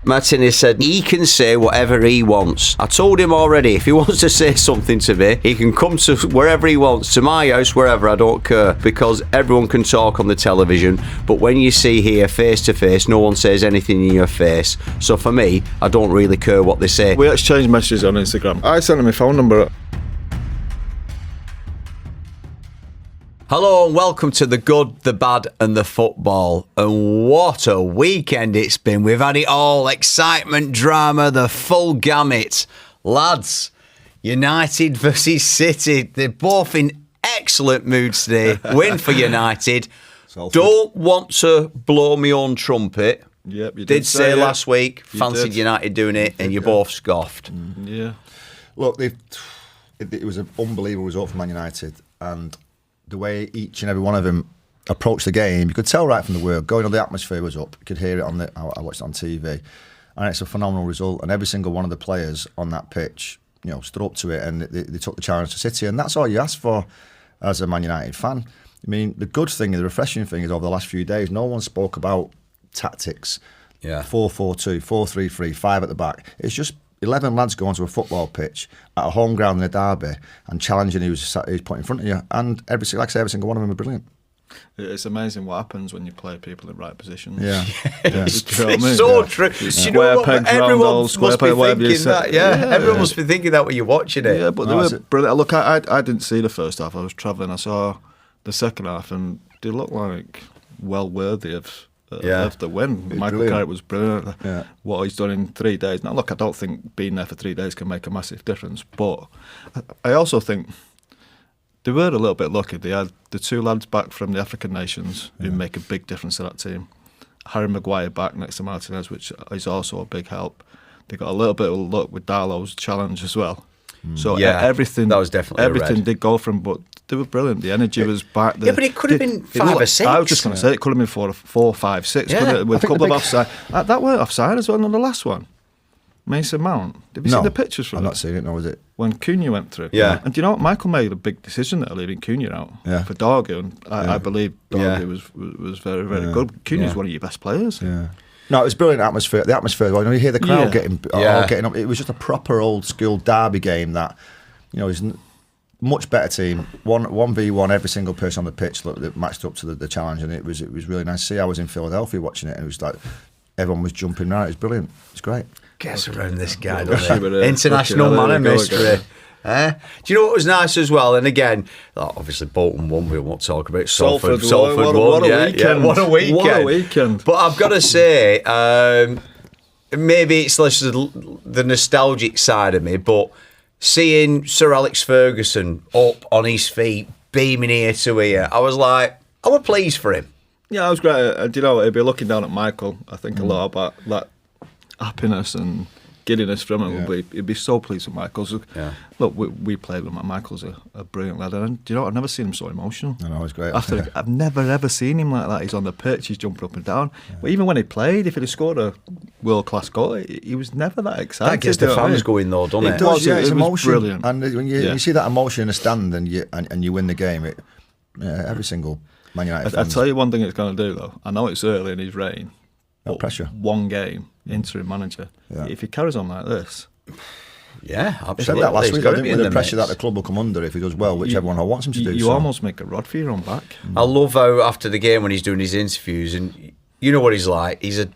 Martinez said he can say whatever he wants. I told him already, if he wants to say something to me, he can come to wherever he wants, to my house, wherever, I don't care, because everyone can talk on the television, but when you see here face to face, no one says anything in your face. So for me, I don't really care what they say. We exchanged messages on Instagram. I sent him my phone number. Hello and welcome to the good, the bad and the football. And what a weekend it's been. We've had it all. Excitement, drama, the full gamut. Lads, United versus City. They're both in excellent moods today. Win for United. Don't want to blow my own trumpet. Yep, you did say last week, You fancied did. United doing it, and you both scoffed. Yeah. Look, it was an unbelievable result for Man United, and the way each and every one of them approached the game, you could tell right from the word. Going on, the atmosphere was up. You could hear it on I watched it on TV, and it's a phenomenal result. And every single one of the players on that pitch, stood up to it, and they took the challenge to City. And that's all you ask for as a Man United fan. I mean, the good thing, the refreshing thing is over the last few days, no one spoke about tactics. Yeah. 4-4-2, 4-3-3, 5 at the back. It's just 11 lads go onto a football pitch at a home ground in a derby and challenging who's put in front of you. And every single one of them are brilliant. It's amazing what happens when you play people in right positions. Yeah. It's so true. You know what? Everyone must be thinking that. Everyone must be thinking that when you're watching it. Yeah, but they were brilliant. Look, I didn't see the first half. I was travelling. I saw the second half, and they looked like well worthy of the win. Michael Carrick was brilliant. Yeah. What he's done in 3 days. Now, look, I don't think being there for 3 days can make a massive difference, but I also think they were a little bit lucky. They had the 2 lads back from the African nations who make a big difference to that team. Harry Maguire back next to Martinez, which is also a big help. They got a little bit of luck with Darlow's challenge as well. So everything, that was definitely everything did go for him, but they were brilliant. The energy was back. But it could have been 5 or 6. I was just going to say it could have been 4, 5, 6. Yeah. With a couple of offside. That weren't offside as well on the last one. Mason Mount. Have you seen the pictures from I've not seen it, no, was it? when Cunha went through? Yeah. And do you know what? Michael made a big decision there, leaving Cunha out for Dorgu, and I believe Dorgu was very, very good. Cunha's one of your best players. Yeah. No, it was brilliant atmosphere. The atmosphere, you hear the crowd getting up. It was just a proper old school derby game that, is much better team. 1v1, every single person on the pitch that matched up to the challenge, and it was really nice to see. I was in Philadelphia watching it, and it was like everyone was jumping around. It was brilliant. It's great. Gets around this guy, doesn't he? International man of mystery. Do you know what was nice as well? And again, obviously Bolton won. We won't talk about Salford. Salford won. What a weekend! What a weekend! What a weekend! But I've got to say, maybe it's less the nostalgic side of me, but seeing Sir Alex Ferguson up on his feet, beaming ear to ear, I was pleased for him. Yeah, I was great. Do you know, he'd be looking down at Michael. I think a lot about that happiness and giddiness from him. He'd be so pleased with Michael. So, look, we played with him. Michael's a brilliant lad. And do you know, I've never seen him so emotional. I know, it's great. I've never ever seen him like that. He's on the pitch, he's jumping up and down. But even when he played, if he'd have scored a world-class goal, he was never that excited. That gets the fans going though, doesn't it? It does, it's emotion. Brilliant. And when you see that emotion in the stand and you win the game, every single Man United I'll tell you one thing it's going to do, though. I know it's early in his reign. No pressure. One game, interim manager. Yeah. If he carries on like this. Yeah, I absolutely. said that last week. I think with the pressure mix. that the club will come under if he does well, which everyone wants him to do. You almost make a rod for your own back. I love how after the game when he's doing his interviews, and you know what he's like. He's a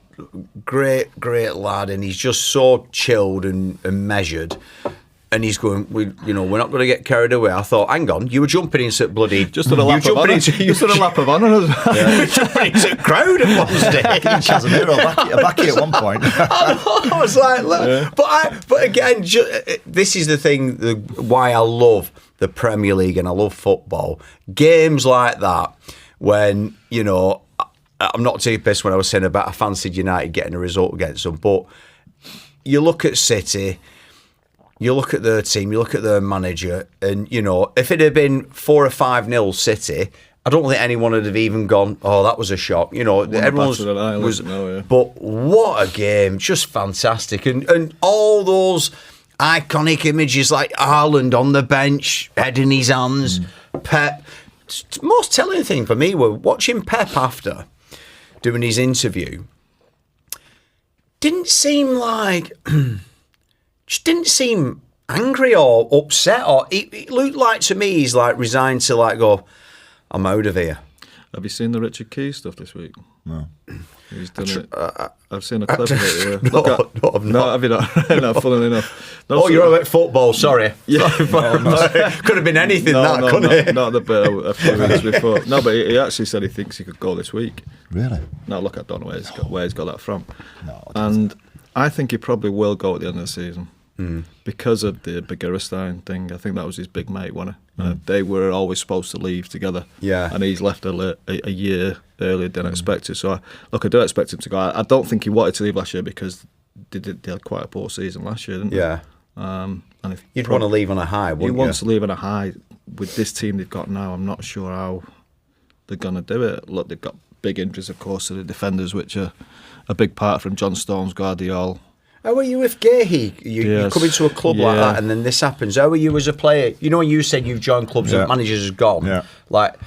great lad, and he's just so chilled and measured. And he's going, we're not going to get carried away. I thought, hang on, you were jumping into bloody... Just on a lap of honour. Just on a lap of honour as well. You were jumping into a crowd at one stage. Casemiro back at one point. I was like, look. But again, this is the thing, why I love the Premier League and I love football. Games like that, when, I'm not too pissed when I was saying about I fancied United getting a result against them, but you look at City... You look at their team, you look at their manager, and, if it had been 4 or 5-0 City, I don't think anyone would have even gone, oh, that was a shock. Everyone's... But what a game, just fantastic. And all those iconic images like Haaland on the bench, head in his hands, Pep. Most telling thing for me were watching Pep after doing his interview. didn't seem like, just didn't seem angry or upset, or it looked like to me he's like resigned to like go, I'm out of here. Have you seen the Richard Keane stuff this week? No. He's done it. I've seen a clip of it. Yeah. No, I've not. Have you not? No, funnily enough. No, you're all about football, sorry. Yeah. Could have been anything couldn't it? Not the bit a few weeks before. No, but he actually said he thinks he could go this week. Really? No, look, I don't know where he's got that from. No, and I think he probably will go at the end of the season. Because of the Begiristain thing. I think that was his big mate, wasn't it? They were always supposed to leave together. Yeah. And he's left a year earlier than expected. So, I do expect him to go. I don't think he wanted to leave last year because they had quite a poor season last year, didn't they? Yeah. And if You'd want to leave on a high, wouldn't you? He wants to leave on a high. With this team they've got now, I'm not sure how they're going to do it. Look, they've got big injuries, of course, to the defenders, which are a big part from John Stones, Guardiola. How are you with Gahey? You come into a club like that and then this happens. How are you as a player? You know, you said you've joined clubs that managers has gone. Yeah. Like,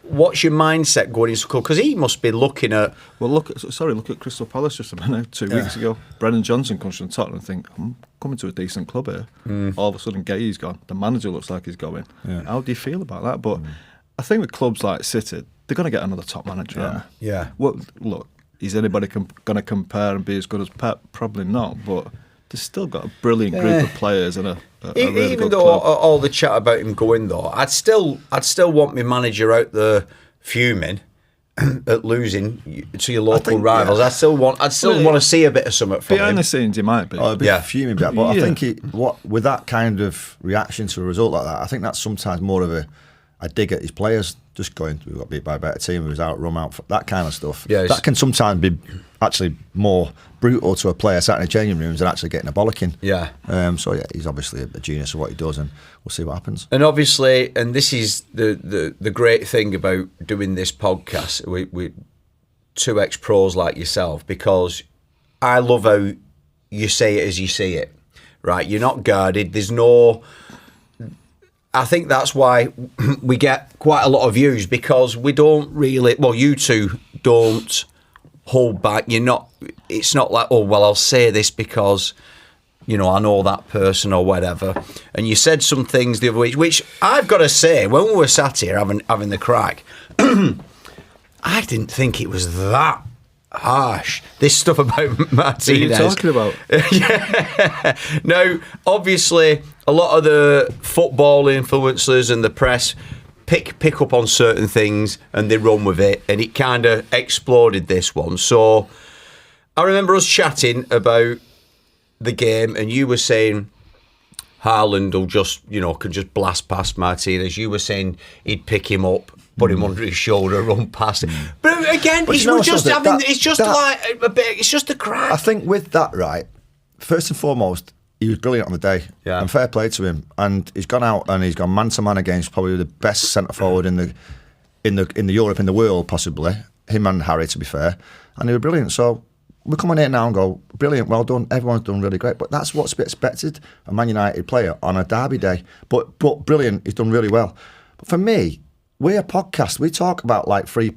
what's your mindset going into a club? Because he must be looking at... Well, look at Crystal Palace just a minute, 2 weeks ago. Brendan Johnson comes from Tottenham and think, I'm coming to a decent club here. All of a sudden, Gahey's gone. The manager looks like he's going. Yeah. How do you feel about that? But I think with clubs like City, they're going to get another top manager. Yeah. Yeah. Well, look. Is anybody going to compare and be as good as Pep? Probably not, but they've still got a brilliant group of players and a really even good though club. all the chat about him going though, I'd still want my manager out there fuming at losing to your local rivals. I still want to see a bit of something from him. Behind the scenes, he might be. Oh, a bit fuming, but I think with that kind of reaction to a result like that, I think that's sometimes more of a dig at his players. Just going, we got beat by a better team, we was run out, that kind of stuff. Yes. That can sometimes be actually more brutal to a player sat in the changing rooms than actually getting a bollocking. Yeah. He's obviously a genius of what he does, and we'll see what happens. And obviously, and this is the great thing about doing this podcast with two ex-pros like yourself, because I love how you say it as you see it, right? You're not guarded. There's no... I think that's why we get quite a lot of views, because we don't really... Well, you two don't hold back. It's not like, oh, well, I'll say this because, you know, I know that person or whatever. And you said some things the other week, which I've got to say, when we were sat here having the crack, I didn't think it was that harsh. This stuff about Martinez. What are you talking about? Yeah. No, obviously, a lot of the football influencers and the press pick up on certain things and they run with it, and it kind of exploded this one. So I remember us chatting about the game, and you were saying Haaland will can just blast past Martinez. You were saying he'd pick him up, put him under his shoulder, run past him. But again, it's just a crack. I think with that, right, first and foremost, he was brilliant on the day. Yeah. And fair play to him. And he's gone out and he's gone man to man against probably the best centre forward in the Europe, in the world, possibly. Him and Harry, to be fair. And they were brilliant. So we're coming in now and go, brilliant, well done, everyone's done really great. But that's what's to be expected, a Man United player on a derby day. But brilliant, he's done really well. But for me, we're a podcast. We talk about like three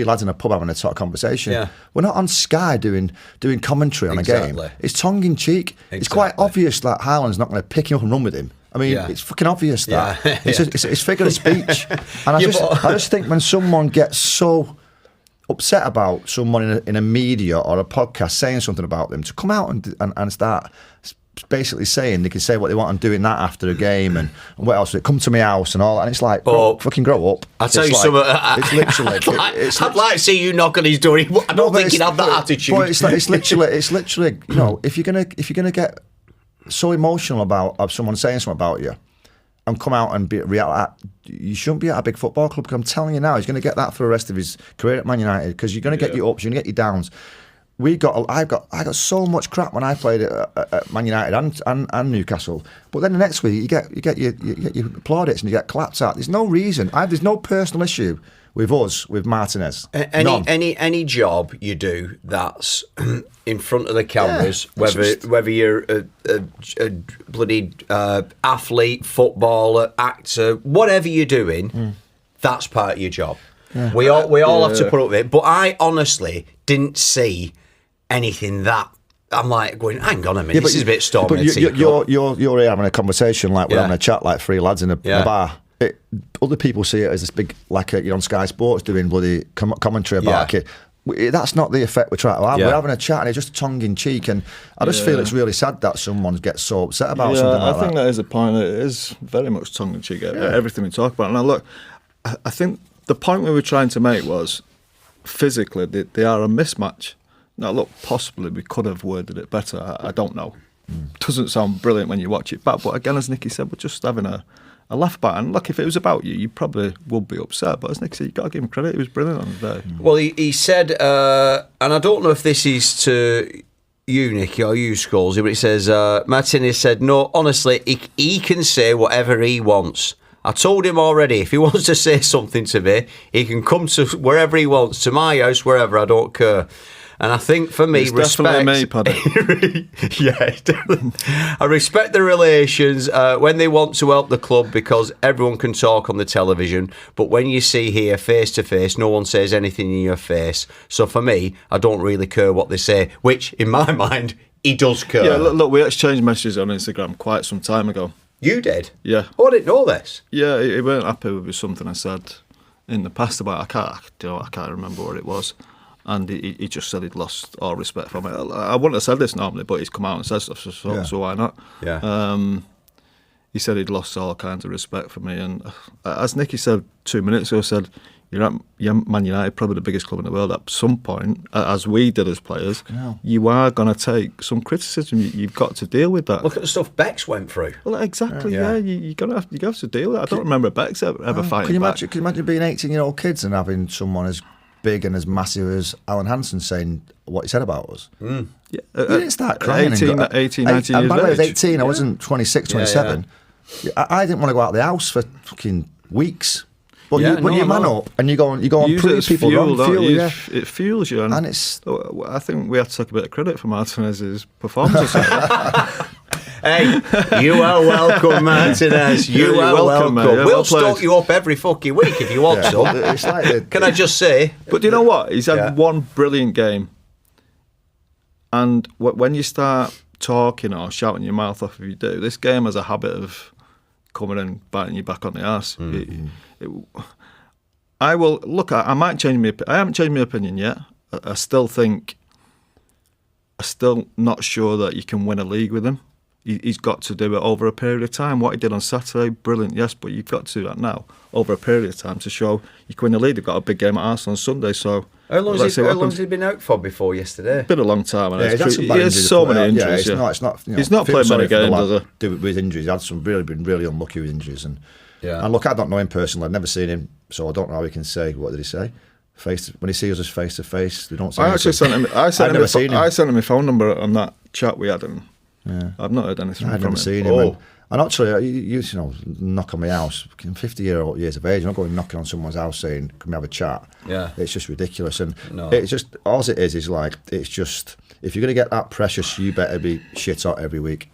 lads in a pub having a talk conversation. Yeah. We're not on Sky doing commentary on a game. It's tongue in cheek. Exactly. It's quite obvious that Haaland's not going to pick him up and run with him. I mean, it's fucking obvious that. Yeah. It's figure of speech. And I just think when someone gets so upset about someone in a media or a podcast saying something about them, to come out and start basically saying they can say what they want and doing that after a game and what else? Come to my house and all that. And it's like, fucking grow up. I'll tell you something. It's literally. I'd like to see you knock on his door. I don't think he'd have that attitude. But it's literally. You know, if you're gonna get so emotional about someone saying something about you, and come out and react, you shouldn't be at a big football club. Because I'm telling you now, he's going to get that for the rest of his career at Man United. Because you're going to get your ups, you're going to get your downs. I got so much crap when I played at Man United and Newcastle, but then the next week you get your plaudits and you get clapped at. There's no reason. There's no personal issue with us, with Martinez. Any job you do that's in front of the cameras, whether you're a bloody athlete, footballer, actor, whatever you're doing, that's part of your job. Yeah. We all have to put up with it. But I honestly didn't see anything that I'm like going, hang on a minute, this is a bit stormy. But you're here having a conversation like we're having a chat like three lads in a bar. Other people see it as this big, like you're on Sky Sports doing bloody commentary about it. That's not the effect we're trying to have. We're having a chat and it's just tongue in cheek, and I just feel it's really sad that someone gets so upset about something like that. I think that is a point. It is very much tongue in cheek, everything we talk about. Now look, I think the point we were trying to make was physically they are a mismatch. Now look, possibly we could have worded it better. I don't know. Doesn't sound brilliant when you watch it back, but again, as Nicky said, we're just having a laugh about it. And look, if it was about you, you probably would be upset. But as Nick said, you've got to give him credit. He was brilliant on the day. Well, he said, and I don't know if this is to you, Nicky, or you, Scholesy, but he says, Martinez said, no, honestly, he can say whatever he wants. I told him already, if he wants to say something to me, he can come to wherever he wants, to my house, wherever, I don't care. And I think for me, it's respect. Definitely me, Paddy. Yeah, definitely. I respect the relations when they want to help the club, because everyone can talk on the television. But when you see here face to face, no one says anything in your face. So for me, I don't really care what they say, which in my mind, he does care. Yeah, look, we exchanged messages on Instagram quite some time ago. You did? Yeah. Oh, I didn't know this. Yeah, he weren't happy with something I said in the past about I can't remember what it was. And he just said he'd lost all respect for me. I wouldn't have said this normally, but he's come out and said stuff, so why not? Yeah. He said he'd lost all kinds of respect for me. And as Nicky said 2 minutes ago, said, you're at Man United, probably the biggest club in the world. At some point, as we did as players, you are going to take some criticism. You've got to deal with that. Look at the stuff Bex went through. Well, exactly, you're going to have to deal with it. I don't remember Bex ever fighting back. Can you imagine being 18-year-old kids and having someone as big and as massive as Alan Hansen saying what he said about us? Yeah. You didn't start crying. 18, 19 years and by the way, I was age. 18, I wasn't 26, 27. I didn't want to go out of the house for fucking weeks. But you man up and you go and prove people wrong. It fuels you. And it's... I think we have to take a bit of credit for Martinez's performance. Hey, you are welcome, Martinez. You are welcome. We'll stock you up every fucking week if you want to. It's like Can I just say? But do you know what? He's had one brilliant game. And when you start talking or shouting your mouth off if you do, this game has a habit of coming and biting you back on the arse. I will look. I might change I haven't changed my opinion yet. I still think. I'm still not sure that you can win a league with him. He's got to do it over a period of time. What he did on Saturday, brilliant, yes, but you've got to do that now over a period of time to show you can win the league. They've got a big game at Arsenal on Sunday, so how long has he been out for before yesterday? Been a long time. And he has so many injuries. It's not. He's not played many games, does he? With injuries, he had some been really unlucky with injuries, and look, I don't know him personally. I've never seen him, so I don't know how he can say. What did he say? When he sees us face to face, we don't say. I sent him my phone number on that chat we had, and I've not heard anything from him. I've never seen him. And actually, you know, knock on my house. 50 years of age, I'm not going knocking on someone's house saying, "Can we have a chat?" Yeah, it's just ridiculous. And it's just all it is like it's just if you're going to get that precious, you better be shit hot every week.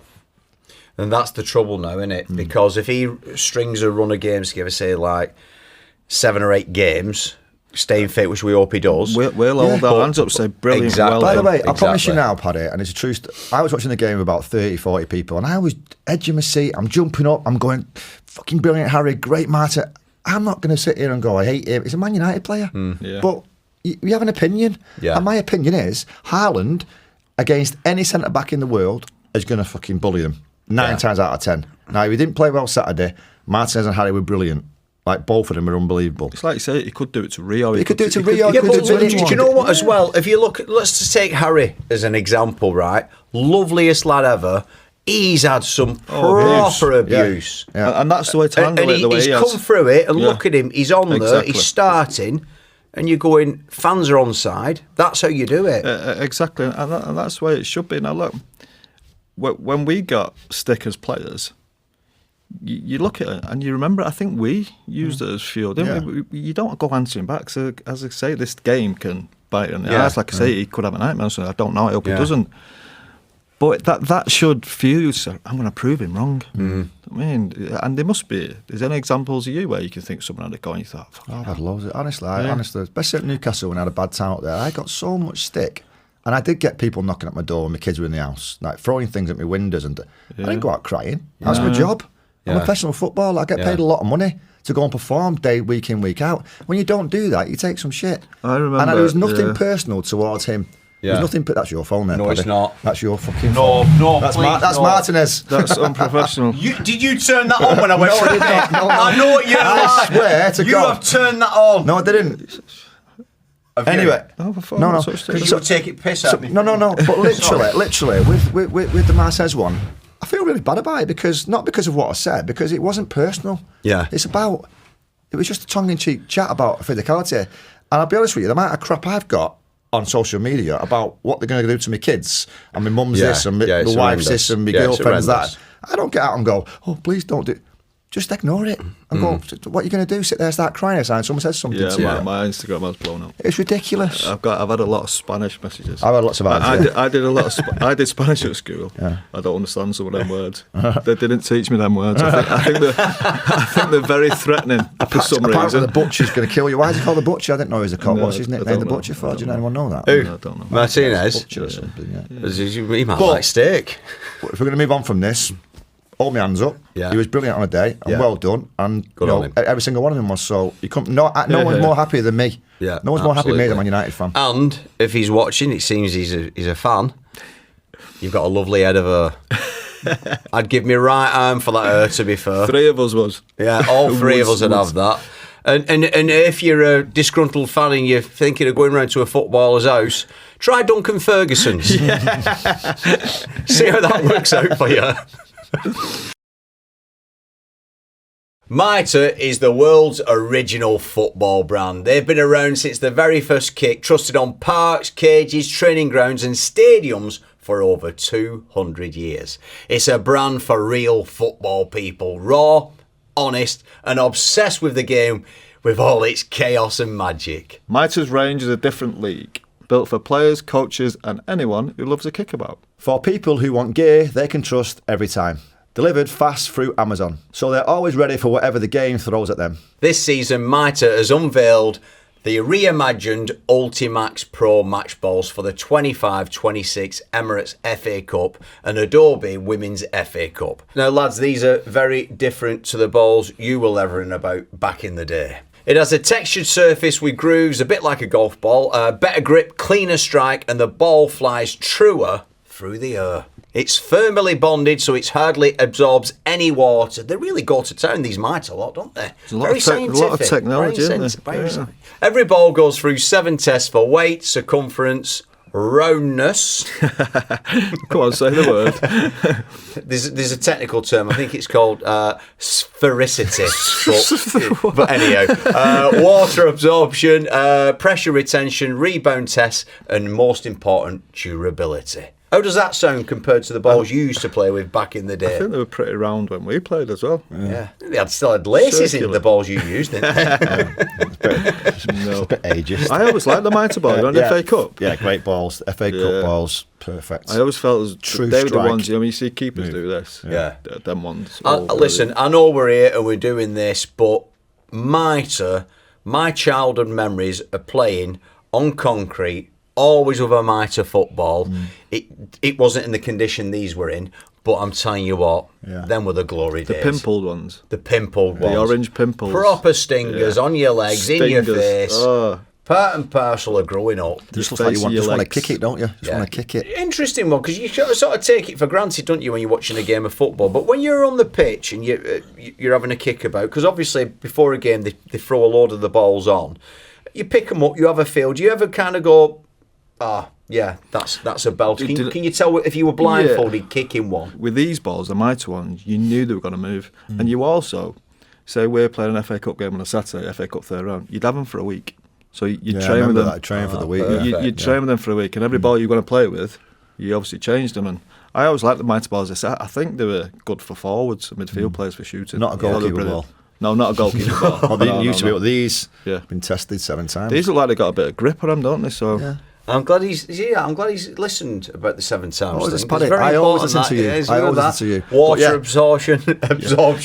And that's the trouble now, isn't it? Because if he strings a run of games together, say like 7 or 8 games, staying fit, which we hope he does. We'll hold our hands up, say brilliant. Exactly. By the way, I promise you now, Paddy, and it's a true I was watching the game with about 30, 40 people, and I was edging my seat, I'm jumping up, I'm going, fucking brilliant, Harry, great Martin. I'm not going to sit here and go, I hate him. He's a Man United player. But you have an opinion. Yeah. And my opinion is, Haaland, against any centre-back in the world, is going to fucking bully them. 9 times out of 10. Now, if he didn't play well Saturday, Martinez and Harry were brilliant. Like, both of them are unbelievable. It's like you say, he could do it to Rio. He could do it to Rio. Yeah, but do you know what, as well? If you look, let's just take Harry as an example, right? Loveliest lad ever. He's had some proper abuse. Yeah. And that's the way to handle it, the way he's come through it, and look at him. He's on there, he's starting, and you're going, fans are on side. That's how you do it. Exactly, and that's the way it should be. Now, look, when we got stick as players, you look at it and you remember, I think we used it as fuel, didn't we? You don't go answering back. So, as I say, this game can bite in the ass. Like I say, he could have a nightmare, so I don't know. I hope he doesn't. But that should fuel you. So I'm going to prove him wrong. I mean, and there must be. Is there any examples of you where you can think someone had a go and you thought, I've had loads of, honestly, especially at Newcastle when I had a bad time out there, I got so much stick. And I did get people knocking at my door when my kids were in the house, like throwing things at my windows. And I didn't go out crying. That's my job. I'm a professional footballer. I get paid a lot of money to go and perform week in, week out. When you don't do that, you take some shit. I remember. And there was nothing personal towards him. Yeah. There's nothing. That's your phone there. No, Paddy. it's not. That's your fucking phone. No, That's please, that's no. Martinez. That's unprofessional. Did you turn that on when I went? No, I did not. No. I know what you're I like. swear to you God. have turned that on. No, I didn't. Anyway, No. Because you would take it piss at me. No. But literally, with the Martinez one, I feel really bad about it because not because of what I said, because it wasn't personal. Yeah. It was just a tongue-in-cheek chat about physicality. And I'll be honest with you, the amount of crap I've got on social media about what they're going to do to my kids and my mum's this and my wife's this and my girlfriend's that. I don't get out and go, oh, please don't do. Just ignore it and go, what are you going to do? Sit there, start crying every time someone says something to you. My Instagram has blown up. It's ridiculous. I've had a lot of Spanish messages. I've had lots of answers. I did a lot of I did Spanish at school. Yeah. I don't understand some of them words. They didn't teach me them words. I think they're very threatening for some Apparently reason. the butcher's going to kill you. Why is he called the butcher? I didn't know he was a cop. No, What's his I nickname? don't The know. butcher for? I Do don't anyone know that? Who? No, I don't know. Martinez. Butcher or something, yeah. He might But- like steak. If we're going to move on from this, hold my hands up. Yeah. He was brilliant on a day and well done. And Good on him. every single one of them was so. No one's more happy than me. Yeah, No one's more happy than me than absolutely. Man United fan. And if he's watching, it seems he's a fan. You've got a lovely head of her. I'd give me right arm for that her, to be fair. 3 of us was. Yeah, all 3 of us would have that. And if you're a disgruntled fan and you're thinking of going round to a footballer's house, try Duncan Ferguson's. See how that works out for you. Mitre is the world's original football brand. They've been around since the very first kick, trusted on parks, cages, training grounds and stadiums for over 200 years. It's a brand for real football people, raw, honest and obsessed with the game with all its chaos and magic. Mitre's range is a different league, built for players, coaches and anyone who loves a kickabout. For people who want gear they can trust every time. Delivered fast through Amazon, so they're always ready for whatever the game throws at them. This season, Mitre has unveiled the reimagined Ultimax Pro match balls for the 25-26 Emirates FA Cup and Adobe Women's FA Cup. Now, lads, these are very different to the balls you were leathering about back in the day. It has a textured surface with grooves, a bit like a golf ball, better grip, cleaner strike, and the ball flies truer through the air. It's firmly bonded, so it hardly absorbs any water. They really go to town, these Mitre lot, don't they? There's a lot of technology, isn't there? Yeah. Every ball goes through 7 tests for weight, circumference, roundness. Come on, say the word. There's a technical term. I think it's called sphericity. but anyhow, water absorption, pressure retention, rebound tests, and most important, durability. How does that sound compared to the balls you used to play with back in the I day? think they were pretty round when we played as well. Yeah. They still had laces in the balls you used, didn't they? It's a bit ageist. I always liked the Mitre ball. You know, the FA Cup. Yeah, great balls. FA Cup balls, perfect. I always felt as True they were the strike. ones, you know, you see keepers do this. Yeah. Them ones. Listen, I know we're here and we're doing this, but Mitre, my childhood memories of playing on concrete, always with a Mitre football. It wasn't in the condition these were in, but I'm telling you what, them were the glory the days. pimpled ones. The pimpled ones. The orange pimples. Proper stingers on your legs, in your face. Oh. Part and parcel of growing up. Just looks like you face want of to your kick it, don't you? Just want to kick it. Interesting one, because you sort of take it for granted, don't you, when you're watching a game of football? But when you're on the pitch and you're having a kick about, because obviously before a game they throw a load of the balls on, you pick them up, you have a feel. Do you ever kind of go, yeah, that's a belt? Can you tell if you were blindfolded kicking one? With these balls, the Mitre ones, you knew they were going to move. And you also, say we're playing an FA Cup game on a Saturday, FA Cup third round, you'd have them for a week. So you'd train with them. That, train for the week. You'd train with them for a week, and every ball you're going to play with, you obviously changed them. And I always liked the Mitre balls. I think they were good for forwards and midfield players for shooting. Not a goalkeeper ball. No, not a goalkeeper ball. Oh, they didn't used to be, but these Yeah. been tested 7 times. These look like they got a bit of grip on them, don't they? So Yeah. I'm glad he's listened about the 7 times. Oh, it's thing. Paddy. It's very I always important listen to that you. it is, I always that. listen to you. Water But yeah. absorption.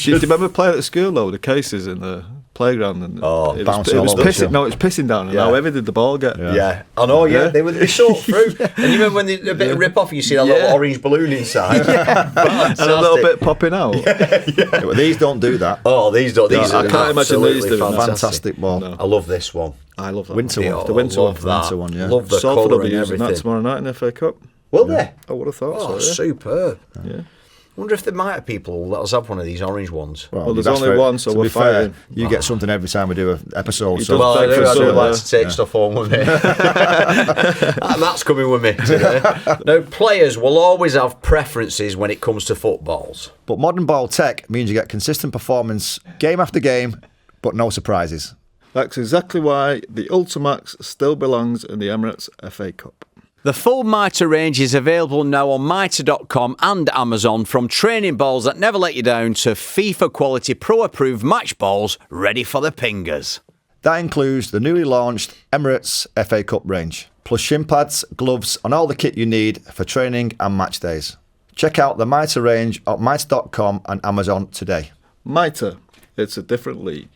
Do you remember playing at school though, with the cases in the playground, and bouncing it was all over pissing. the No, it was pissing down. And how heavy did the ball get? Yeah, I know. Yeah, they would be soaked through. And you remember when a bit of rip off, you see that little orange balloon inside, And a little bit popping out. Well, these don't do that. Oh, these don't. These I are can't imagine these absolutely doing that. Fantastic ball. No. I love this one. I love that. Winter one. one. The winter love one. that. Winter one, yeah. Love the Salford colour will be and using that everything. tomorrow night in the FA Cup. Will they? I would have thought Oh, so. Yeah. superb. Yeah. I wonder if there might have people who let us have one of these orange ones. Well, there's that's only fair. one, so To we're be fair, fighting. you get something every time we do an episode. So does. Well, I do like Yeah. to take stuff home with me. And that's coming with me today. Now, players will always have preferences when it comes to footballs. But modern ball tech means you get consistent performance game after game, but no surprises. That's exactly why the Ultimax still belongs in the Emirates FA Cup. The full Mitre range is available now on mitre.com and Amazon, from training balls that never let you down to FIFA quality pro-approved match balls ready for the pingers. That includes the newly launched Emirates FA Cup range, plus shin pads, gloves, and all the kit you need for training and match days. Check out the Mitre range at mitre.com and Amazon today. Mitre, it's a different league.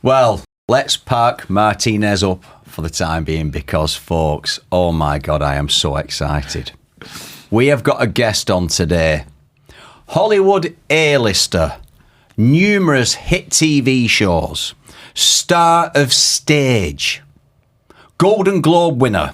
Well, let's park Martinez up for the time being because, folks, oh my God, I am so excited. We have got a guest on today. Hollywood A-lister, numerous hit TV shows, star of stage, Golden Globe winner,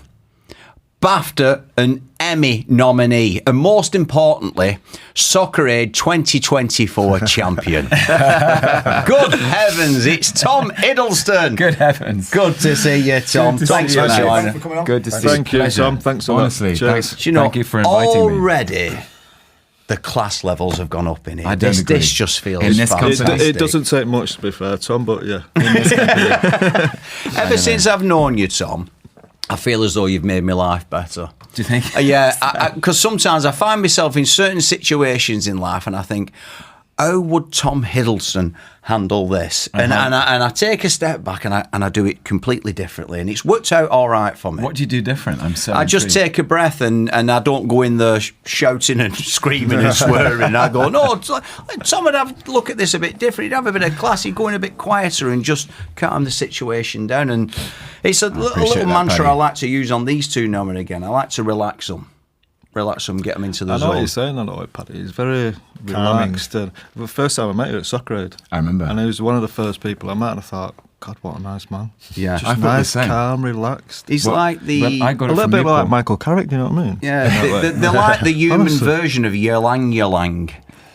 BAFTA and Emmy nominee, and most importantly, Soccer Aid 2024 champion. Good heavens, it's Tom Hiddleston. Good heavens. Good to see you, Tom. Good to Thanks see for you, joining. for coming on. Good to see you. Thank you, Pleasure. Tom. Thanks a lot. Honestly, Cheers. thanks. Do you know, Thank you for inviting me. already the class levels have gone up in here. I don't agree. This just feels In this fantastic. company. It doesn't take much, to be fair, Tom, but yeah. Ever since I've known you, Tom, I feel as though you've made my life better. Do you think? Yeah, because sometimes I find myself in certain situations in life and I think, how would Tom Hiddleston handle this? And I take a step back and I do it completely differently, and it's worked out all right for me. What do you do different? I'm so I just intrigued. take a breath and I don't go in there shouting and screaming and swearing. I go, no, Tom would have look at this a bit different. He'd have a bit of class. He'd go in a bit quieter and just calm the situation down. And it's a little appreciate that, mantra Paddy. I like to use on these two now and again. I like to relax them, get them into the I know what zone. you're saying, I know it, Paddy. He's very relaxed. And the first time I met you at Soccer Aid, I remember. and he was one of the first people I met, and I thought, God, what a nice man. Yeah. Just I thought the nice, same. calm, relaxed. He's Well, like the... well, I got A it little from bit you, like Paul. Michael Carrick, do you know what I mean? Yeah, they're like the human Honestly. version of Yerlang Yerlang.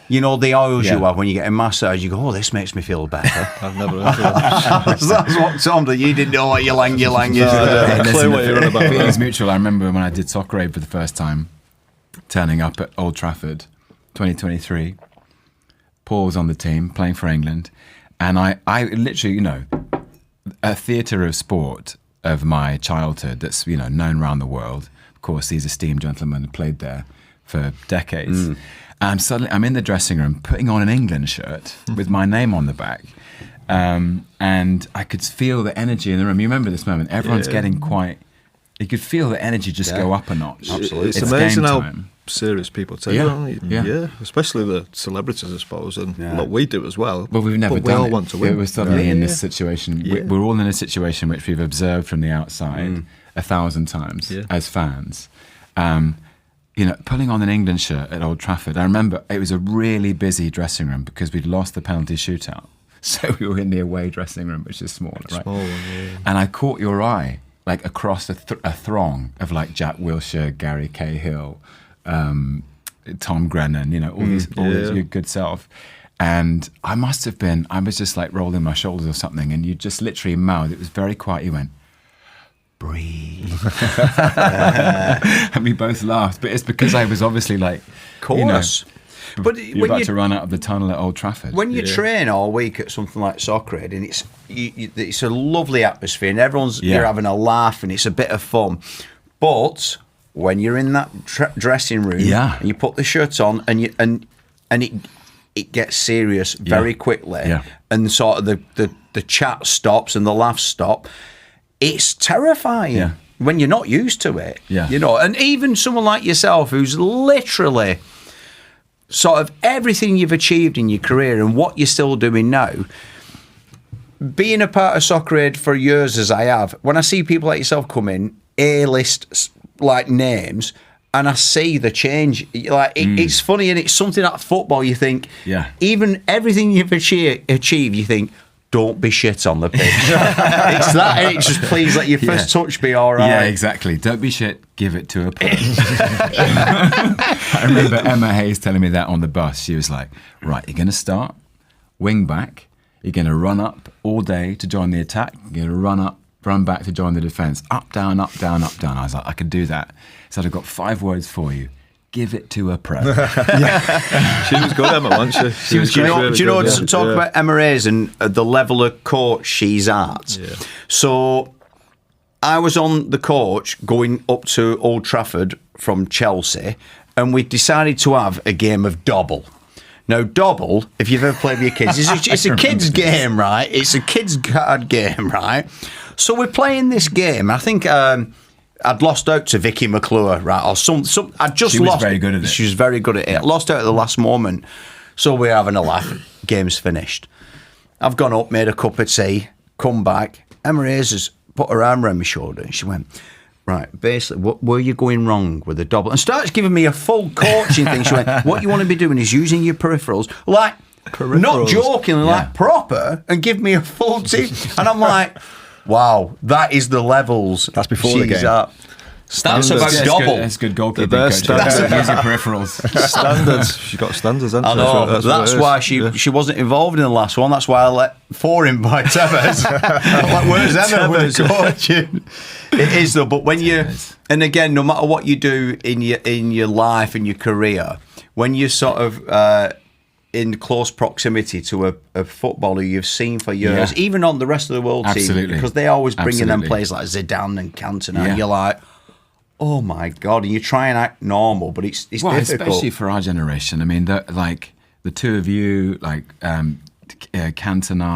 You know, the oils you Yeah. have when you get a massage, you go, oh, this makes me feel better. I've never heard of him. That's what Tom did. You didn't know what Yerlang Yerlang is. No, I don't. Hey, Clue listen, what you're on about. Feelings mutual. I remember when I did Soccer Aid for the first time, turning up at Old Trafford, 2023. Paul was on the team, playing for England. And I literally, you know, a theatre of sport of my childhood that's, you know, known around the world. Of course, these esteemed gentlemen had played there for decades. And suddenly I'm in the dressing room putting on an England shirt with my name on the back. And I could feel the energy in the room. You remember this moment? Everyone's getting quite... You could feel the energy just go up a notch. Absolutely. It's It's amazing game how time. serious people take Yeah, it. yeah. Especially the celebrities, I suppose, and Yeah. what we do as well. But we've never but done we all it. want to win. We're suddenly Yeah. in this situation. Yeah. We're all in a situation which we've observed from the outside 1,000 times Yeah. as fans. You know, pulling on an England shirt at Old Trafford. I remember it was a really busy dressing room because we'd lost the penalty shootout. So we were in the away dressing room, which is smaller, right? Small one, yeah. And I caught your eye, like across a throng of like Jack Wilshere, Gary Cahill, Tom Grennan, you know, all these your good self. And I was just like rolling my shoulders or something, and you just literally mouthed, it was very quiet, you went, breathe. And we both laughed, but it's because I was obviously like, you know, Course. But you're about to run out of the tunnel at Old Trafford. when you train all week at something like Soccer Aid, and it's a lovely atmosphere, and everyone's you're having a laugh, and it's a bit of fun. But when you're in that dressing room, and you put the shirt on, and it gets serious very quickly, and sort of the chat stops and the laughs stop. It's terrifying when you're not used to it. You know, and even someone like yourself who's literally sort of everything you've achieved in your career and what you're still doing now, being a part of Soccer Aid for years as I have, when I see people like yourself come in, A-list like names, and I see the change, like it's funny, and it's something like football. You think, even everything you've achieved, you think, don't be shit on the pitch. It's that, and it's just please let your first touch be all right. Yeah, exactly. Don't be shit. Give it to a pro. I remember Emma Hayes telling me that on the bus. She was like, "Right, you're going to start wing back. You're going to run up all day to join the attack. You're going to run back to join the defence. Up, down, up, down, up, down." I was like, I can do that. So I've got 5 words for you. Give it to a pro. She was good, Emma, wasn't she? Do you know what? Talk about Emma Hayes and the level of coach she's at. Yeah. So I was on the coach going up to Old Trafford from Chelsea, and we decided to have a game of double. Now, double, if you've ever played with your kids, it's a kid's game, right? It's a kid's card game, right? So we're playing this game. I think I'd lost out to Vicky McClure, right? Or some. I'd just she was lost. Very good at it. She was very good at it. Yeah. Lost out at the last moment. So we're having a laugh. Game's finished. I've gone up, made a cup of tea, come back. Emma Hayes has put her arm around my shoulder and she went, right, basically, what were you going wrong with the double? And starts giving me a full coaching thing. She went, what you want to be doing is using your peripherals, like, not jokingly, like proper, and give me a full tip. And I'm like, wow, that is the levels. That's before the game. That's about double. That's good goalkeeping. Using peripherals. Standards. She got standards, hasn't she? I know. That's why she wasn't involved in the last one. That's why I let 4 in by Tevez. Like, where's Emma with the coaching? It is though. But when you, and again, no matter what you do in your life and your career, when you're sort of in close proximity to a footballer you've seen for years, even on the rest of the world team, because they always bring in them players like Zidane and Cantona, and you're like, oh my God, and you try and act normal, but it's difficult. Especially for our generation. I mean, like the two of you, like Cantona,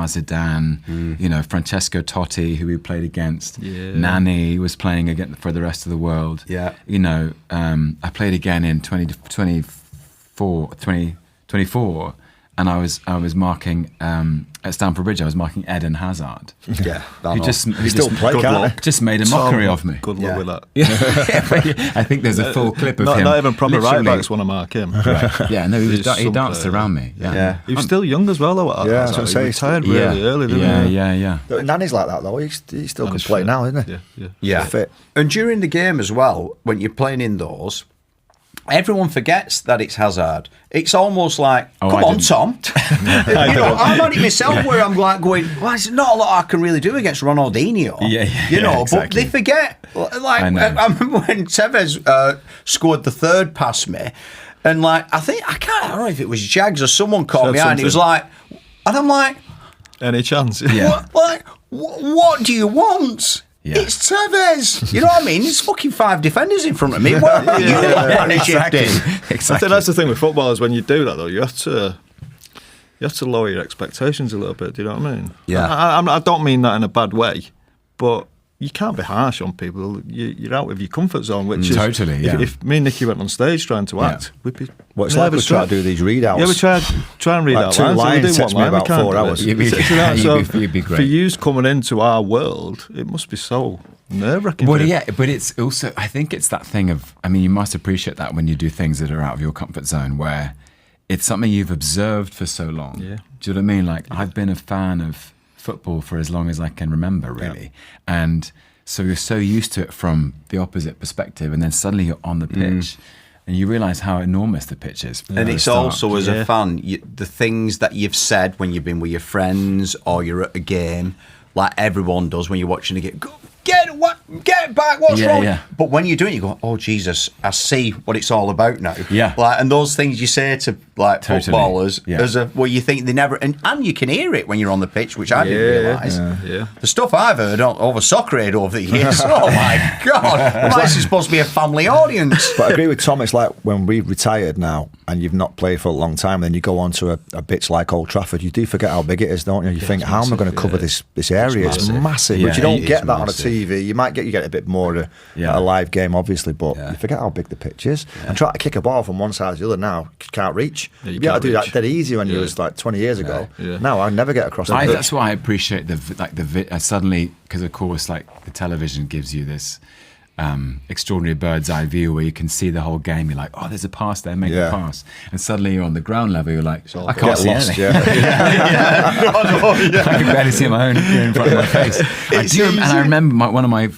Zidane, you know, Francesco Totti, who we played against, Nani was playing again for the rest of the world. Yeah. You know, I played again in 2024, and I was marking at Stamford Bridge. I was marking Eden Hazard. Yeah, who still play, just made a mockery of me. Good luck with that. I think there's a full clip of him. Not even proper right backs want to mark him. Right. Yeah, no, he danced around me. Yeah. He was still young as well, though. Yeah, that's what I'm saying. He retired really early, didn't he? Yeah. Nani's like that though. He still can play now, isn't he? Yeah. Fit. And during the game as well, when you're playing indoors, everyone forgets that it's Hazard. It's almost like, come on, Tom. I'm on it myself where I'm like going, well, there's not a lot I can really do against Ronaldinho. Exactly. But they forget. Like, I remember when Tevez scored the third past me, and like, I don't know if it was Jags or someone caught me and it was like, and I'm like, any chance? What do you want? Yeah. It's Tevez. You know what I mean? There's fucking 5 defenders in front of me. What about you? Exactly. I think that's the thing with football is when you do that though, you have to lower your expectations a little bit. Do you know what I mean? Yeah. I don't mean that in a bad way, but you can't be harsh on people. You're out of your comfort zone, which is totally. Yeah. If me and Nicky went on stage trying to act, we'd be. Well, it's like we try to do these readouts. Yeah, we try and read like out 2 lines. Takes me about 4 hours. You'd be great. For you coming into our world, it must be so nerve-wracking. Well, yeah, but it's also, I think it's that thing of, I mean, you must appreciate that when you do things that are out of your comfort zone, where it's something you've observed for so long. Yeah. Do you know what I mean? Like, I've been a fan of football for as long as I can remember, really. Yeah. And so you're so used to it from the opposite perspective, and then suddenly you're on the pitch. And you realise how enormous the pitch is. And it's also, as a fan, the things that you've said when you've been with your friends or you're at a game, like everyone does when you're watching a game, get back, what's wrong? Yeah. But when you're doing it, you go, oh, Jesus, I see what it's all about now. Yeah. Like, and those things you say to footballers, well, you think they never, and you can hear it when you're on the pitch, which I didn't realise. Yeah. The stuff I've heard over Soccer Aid over the years, oh my God, this is supposed to be a family audience. But I agree with Tom, it's like when we've retired now and you've not played for a long time, then you go on to a pitch like Old Trafford, you do forget how big it is, don't you? You think, how am I going to cover this area? It's massive. But you don't get that on a TV TV. You get a bit more at a live game, obviously, but you forget how big the pitch is. And try to kick a ball from one side to the other now, you can't reach. You got to do that dead easy when you was like 20 years ago. Now I never get across the pitch. That's why I appreciate suddenly, because of course, like the television gives you this extraordinary bird's eye view where you can see the whole game. You're like, oh, there's a pass there, make a pass. And suddenly you're on the ground level, you're like, I can't see anything. I can barely see my own in front of my face. And I remember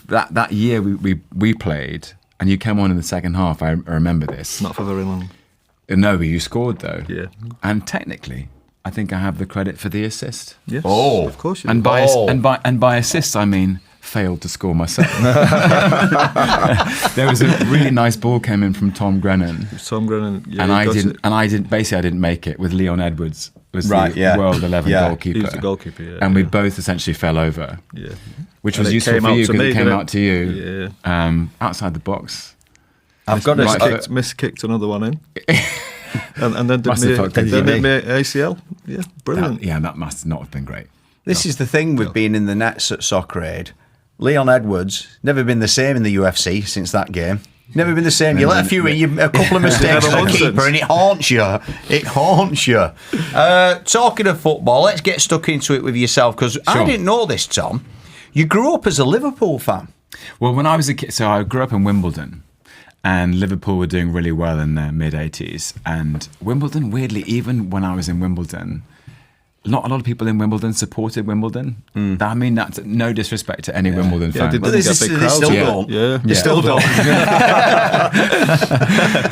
that year we played, and you came on in the second half. I remember this. Not for very long. No, but you scored though. Yeah. And technically, I think I have the credit for the assist. Yes. Oh, of course you and do. by assists, I mean failed to score myself. There was a really nice ball came in from Tom Grennan. And I didn't make it with Leon Edwards was the World 11 goalkeeper. He was the goalkeeper, and we both essentially fell over. Yeah. Which was useful for you because it came out to you. Outside the box. I've got miskicked another one in. and then did me ACL. Yeah, brilliant. That must not have been great. This is the thing with being in the nets at Soccer Aid. Leon Edwards, never been the same in the UFC since that game. Never been the same. You let a couple of mistakes as a keeper and it haunts you. It haunts you. Talking of football, let's get stuck into it with yourself, because I didn't know this, Tom. You grew up as a Liverpool fan. Well, when I was a kid, so I grew up in Wimbledon. And Liverpool were doing really well in their mid-80s. And Wimbledon, weirdly, even when I was in Wimbledon, not a lot of people in Wimbledon supported Wimbledon. I mean, that's no disrespect to any Wimbledon fan. But they still don't. They still don't.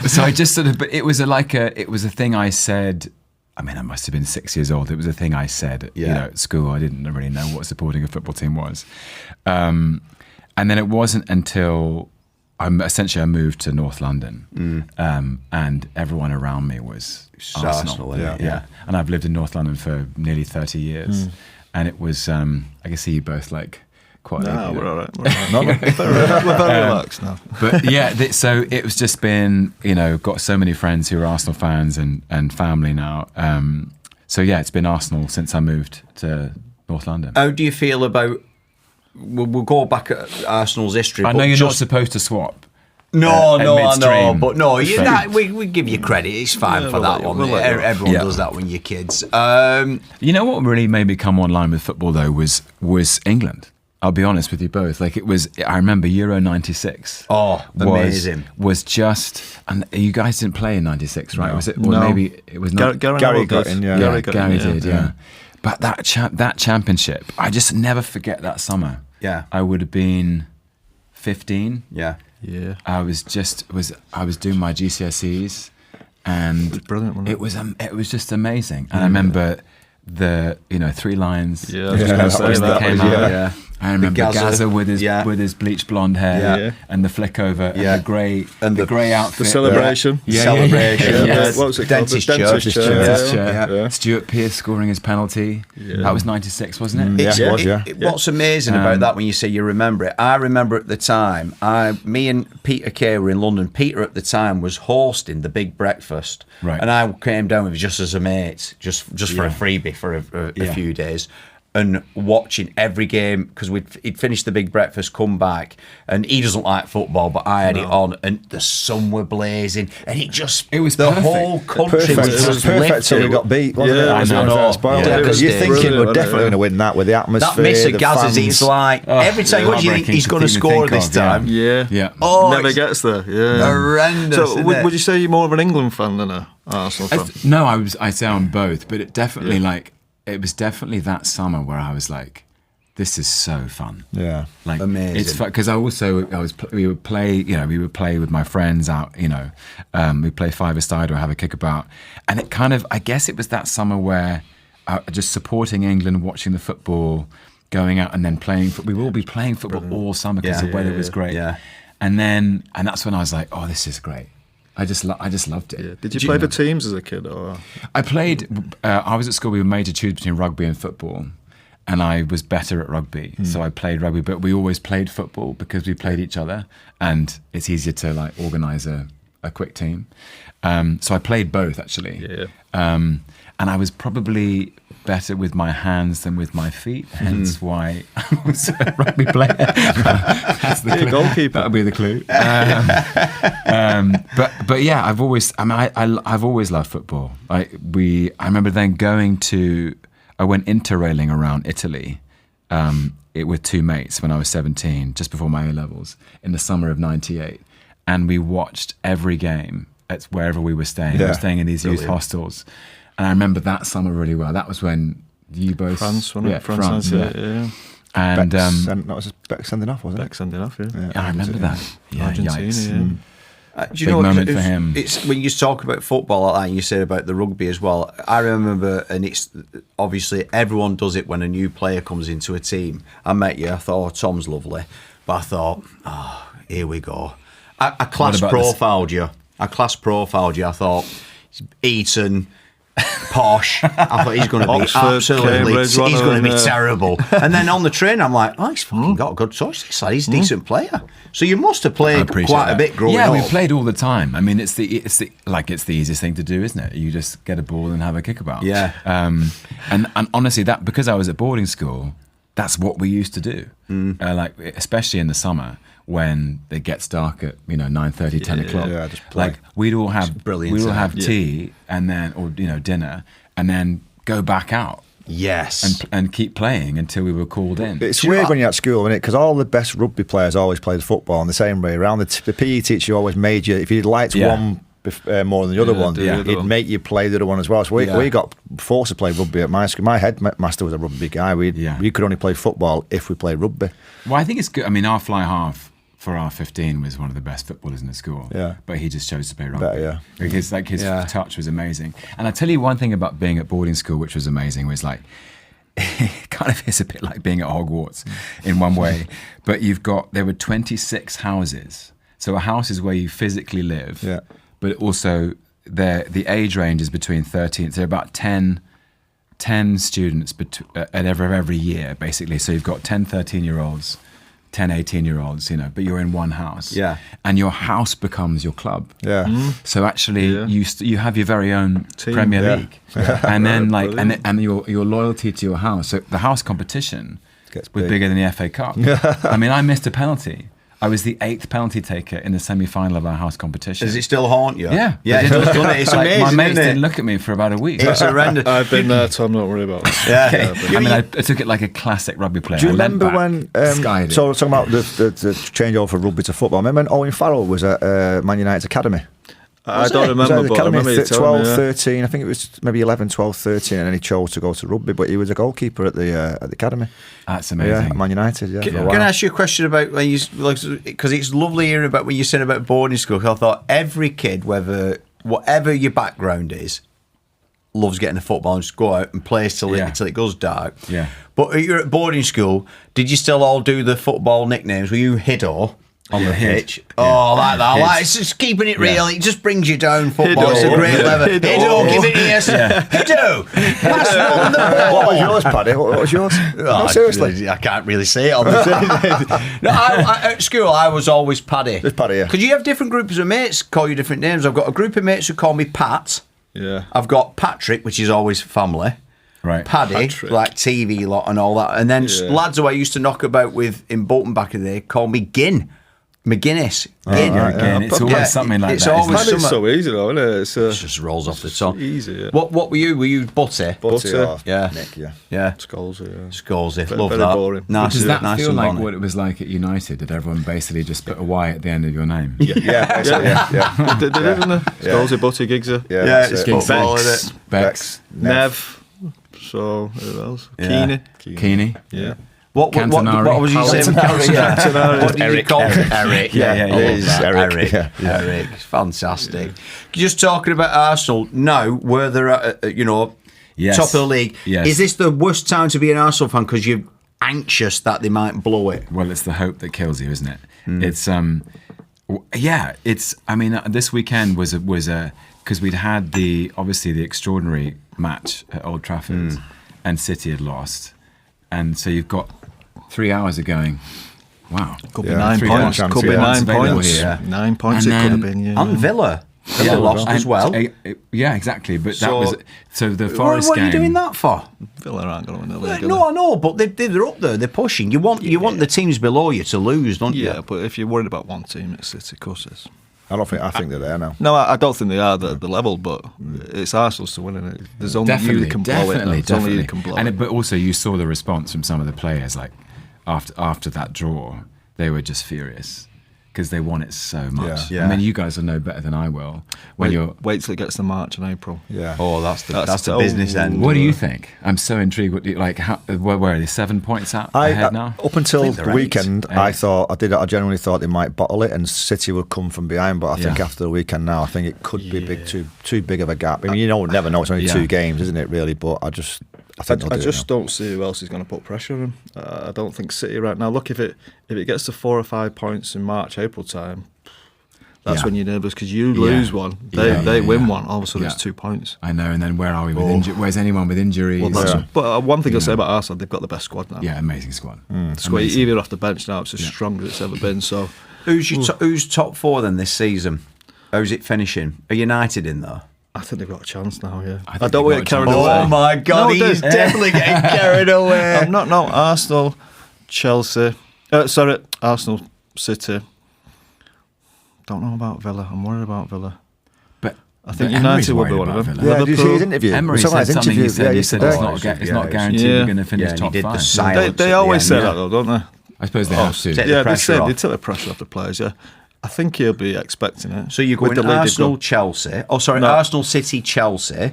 So I just sort of, but it was a thing I said. I mean, I must have been 6 years old. It was a thing I said, at school. I didn't really know what supporting a football team was. And then it wasn't until I moved to North London, and everyone around me was Arsenal. And I've lived in North London for nearly 30 years, and it was. I can see you both like quite. No, we're all right. We're very relaxed now. But so it was just been, got so many friends who are Arsenal fans and family now. So it's been Arsenal since I moved to North London. How do you feel about? We'll go back at Arsenal's history. I know you're not supposed to swap. No, I know, but no, we give you credit. It's fine for that one. Everyone does that when you're kids. You know what really made me come online with football though was England. I'll be honest with you both. Like it was, I remember Euro '96. Oh, amazing! Was just, and you guys didn't play in '96, right? No. Was it? Or maybe it was not. Gary got in. Gary did. Yeah. But that championship, I just never forget that summer. Yeah. I would have been 15. Yeah. Yeah. I was doing my GCSEs, and it was brilliant, wasn't it? It was just amazing. And I remember the 3 lines. Yeah, I was just going to say that. Came out. I remember Gaza with his bleached blonde hair and the flick over and the grey outfit, the celebration, What was it Dentist called? Dentist chair. Stuart Pearce scoring his penalty. That was '96, wasn't it? What's amazing about that, when you say you remember it, I remember at the time. Me and Peter Kay were in London. Peter at the time was hosting the big breakfast, and I came down with just as a mate, just for a freebie for a few days. And watching every game, because he'd finished the big breakfast, come back, and he doesn't like football, but I had it on, and the sun were blazing, and it was the perfect. Whole country was just perfect till he got beat, wasn't it? I know. Because you're thinking we're definitely going to win that with the atmosphere. That miss of Gaz's, it's like every time what do you think he's going to score this time? Yeah. Oh, never gets there. Yeah, horrendous. So would you say you're more of an England fan than a Arsenal fan? No, I'd say I'm both, but it definitely it was definitely that summer where I was like, this is so fun. Yeah. Like amazing. It's fun because we would play with my friends out, we play five-a-side or have a kickabout. And it kind of, I guess it was that summer where just supporting England, watching the football, going out and then playing, we will be playing football all summer because the weather was great. Yeah. And that's when I was like, oh, this is great. I just loved it. Yeah. Did you play for teams as a kid? Or? I played. I was at school. We were made to choose between rugby and football, and I was better at rugby, so I played rugby. But we always played football because we played each other, and it's easier to organise a quick team. So I played both actually. Yeah. and I was probably better with my hands than with my feet, hence why I was a rugby player. That's the clue. Goalkeeper. That'll be the clue. But yeah, I've always loved football. I remember then I went interrailing around Italy with two mates when I was 17, just before my O-levels, in the summer of '98, and we watched every game at wherever we were staying. We were staying in these youth hostels. And I remember that summer really well. That was when you both... France, wasn't it? France, yeah. And that was Beck sending off, wasn't it? Beck sending off, yeah. I remember that. Yeah, Argentina, yikes. yeah. Do you Big know moment for him. It's when you talk about football like that, and you said about the rugby as well. I remember, and it's obviously everyone does it when a new player comes into a team. I met you. I thought, oh, Tom's lovely, but I thought, oh, here we go. I class profiled you. I thought Eton, posh. I thought he's going to be Oxford, absolutely. Cambridge, He's going to be terrible. And then on the train, I'm like, oh, he's fucking got a good touch. This lad, he's a decent player. So you must have played quite a bit growing up. Yeah, we played all the time. I mean, it's the easiest thing to do, isn't it? You just get a ball and have a kickabout. Yeah. And honestly, that because I was at boarding school, that's what we used to do. Like especially in the summer when it gets dark at 9:30, 10 o'clock. Yeah, just play. Like we'd all have tea and then dinner and then go back out. Yes. And keep playing until we were called in. It's weird when you're at school, isn't it? Because all the best rugby players always played football in the same way around. The PE teacher always made you, if you liked one more than the other one, he'd make you play the other one as well. So we got forced to play rugby at my school. My headmaster was a rugby guy. We could only play football if we played rugby. Well, I think it's good. I mean, our fly half for our 15 was one of the best footballers in the school. Yeah. But he just chose to play rugby. Better, Because his touch was amazing. And I tell you one thing about being at boarding school, which was amazing, was like, it kind of is a bit like being at Hogwarts in one way. But there were 26 houses. So a house is where you physically live. Yeah. But also the age range is between 13, so about 10 students at every year, basically. So you've got 10 13-year-olds, 10 18-year-olds, but you're in one house. Yeah. And your house becomes your club. Yeah. So actually you have your very own team. Premier League. And then and your loyalty to your house. So the house competition was bigger than the FA Cup. I mean, I missed a penalty. I was the 8th penalty taker in the semi-final of our house competition. Does it still haunt you? Yeah. It's like amazing, my mates isn't it? didn't look at me for about a week. It's horrendous. I've been there, Tom, don't worry about it. Yeah. I mean, I took it like a classic rugby player. Do you I leant remember back, when? skied it. So talking about the changeover from rugby to football. Remember when Owen Farrell was at Man United's academy? I don't remember, but I remember you 12, telling me, 13, I think it was maybe 11, 12, 13, and then he chose to go to rugby, but he was a goalkeeper at the academy. That's amazing. Yeah, at Man United, Can I ask you a question about when you, because it's lovely hearing about when you said about boarding school, 'cause I thought every kid, whatever your background is, loves getting a football and just go out and play till it goes dark. Yeah. But you're at boarding school, did you still all do the football nicknames? Were you Hiddo? On the pitch. Yeah. Oh, like that. It's just keeping it real. It just brings you down football. It's a great level. Hiddo, give it here. Hiddo, pass on the ball. What was yours, Paddy? What was yours? No, seriously. I can't really say it on the No, at school, I was always Paddy. Just Paddy, yeah. Because you have different groups of mates call you different names. I've got a group of mates who call me Pat. Yeah. I've got Patrick, which is always family. Right. Paddy, Patrick. like TV lot and all that. And then lads who I used to knock about with in Bolton back in the day call me Ginn. McGuinness. Again, it's always something like it's that. Always It's so easy though, isn't it? it just rolls off the tongue. Easy, yeah. What were you? Were you Butty? Butter. Yeah. Nick, yeah. Yeah. Scholesy, yeah. Scholesy. Very Love very that. boring. Nice, Does that nice feel and like bonny. what it was like at United? Did everyone basically just put a Y at the end of your name? Yeah. They did, didn't they? Scholesy, Butter, Giggsy. Yeah, Yeah, that's it's it. football, isn't it? Bex, Nev. So, who else? Yeah. Keane. Yeah. What was you saying? What did you call him? Eric. Yeah. I love that. Eric. Eric. Eric. Fantastic. Just talking about Arsenal now, where they're at, Yes. top of the league. Yes. Is this the worst time to be an Arsenal fan because you're anxious that they might blow it? Well, it's the hope that kills you, isn't it? It's it's. I mean, this weekend was because we'd had the extraordinary match at Old Trafford, and City had lost, and so you've got 3 hours of going. Wow, Could be 9 points. Could be 9 points. Here. 9 points And it could have then- been, yeah. And Villa. Villa lost as well. Yeah, exactly. But So- that was the Forest what game. are you doing that for? Villa aren't going to win the league. No, I know, but they're up there. They're pushing. You want the teams below you to lose, don't you? Yeah, but if you're worried about one team, it's City, of course it is. I think they're there now. No, I don't think they are at the level, but it's Arsenal's to win it. There's only you that can blow it. There's only you that can blow it. But also, you saw the response from some of the players. Like after that draw, they were just furious because they want it so much. Yeah. I mean, you guys will know better than I will. Wait till it gets to March and April. Yeah. Oh, that's the business end. What do you think? I'm so intrigued. Where are they? 7 points ahead now? Up until they're the weekend, eight. I genuinely thought they might bottle it and City would come from behind. But I think after the weekend now, I think it could be too big of a gap. I mean, never know. It's only 2 games, isn't it? Really, but I just don't see who else is going to put pressure on them. I don't think City right now. Look, if it gets to 4 or 5 points in March, April time, that's when you're nervous because you lose one, they win one. All of a sudden, it's 2 points. I know. And then where are we with injury? Where's anyone with injuries? But one thing I'll say about Arsenal, they've got the best squad now. Yeah, amazing squad. Squad, even off the bench now, it's as strong as it's ever been. So, who's top 4 then this season? How's it finishing? Are United in there? I think they've got a chance now. Yeah, I I don't want to get carried away. Oh my God, he's definitely getting carried away. I'm not. No, Arsenal, Chelsea. Arsenal, City. Don't know about Villa. I'm worried about Villa. But I think but United Emery's will be worried one of about them. Villa. Yeah, did you see his interview? Emery Saw said his something. interview, He said it's yesterday. not guaranteed we're going to finish he top did 5. the silence They at always the say end. that though, don't they? I suppose they have to. take the Yeah, pressure off. they take the pressure off the players. Yeah, I think he'll be expecting it. So you're With going the lead they've Arsenal, got. Chelsea. Oh, sorry, No. Arsenal, City, Chelsea.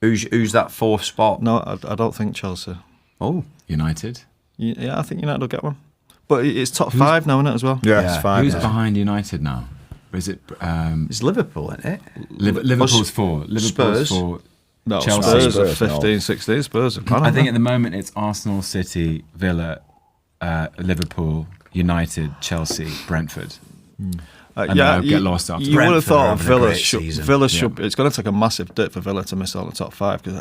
Who's that 4th spot? No, I don't think Chelsea. Oh, United. Yeah, I think United will get one. But it's top 5 now, isn't it, as well? Yeah, Yeah. it's fine. Who's yeah. behind United now? Or is it it's Liverpool, isn't it? Liverpool's 4? Spurs. Liverpool's 4. No, Chelsea. Spurs are Spurs, 15, no. 16. Spurs are I think at the moment it's Arsenal, City, Villa, Liverpool, United, Chelsea, Brentford. And then I'll get lost after you would have Brentford thought are having a Villa great should. season. Villa should. It's going to take a massive dip for Villa to miss out on the top 5 because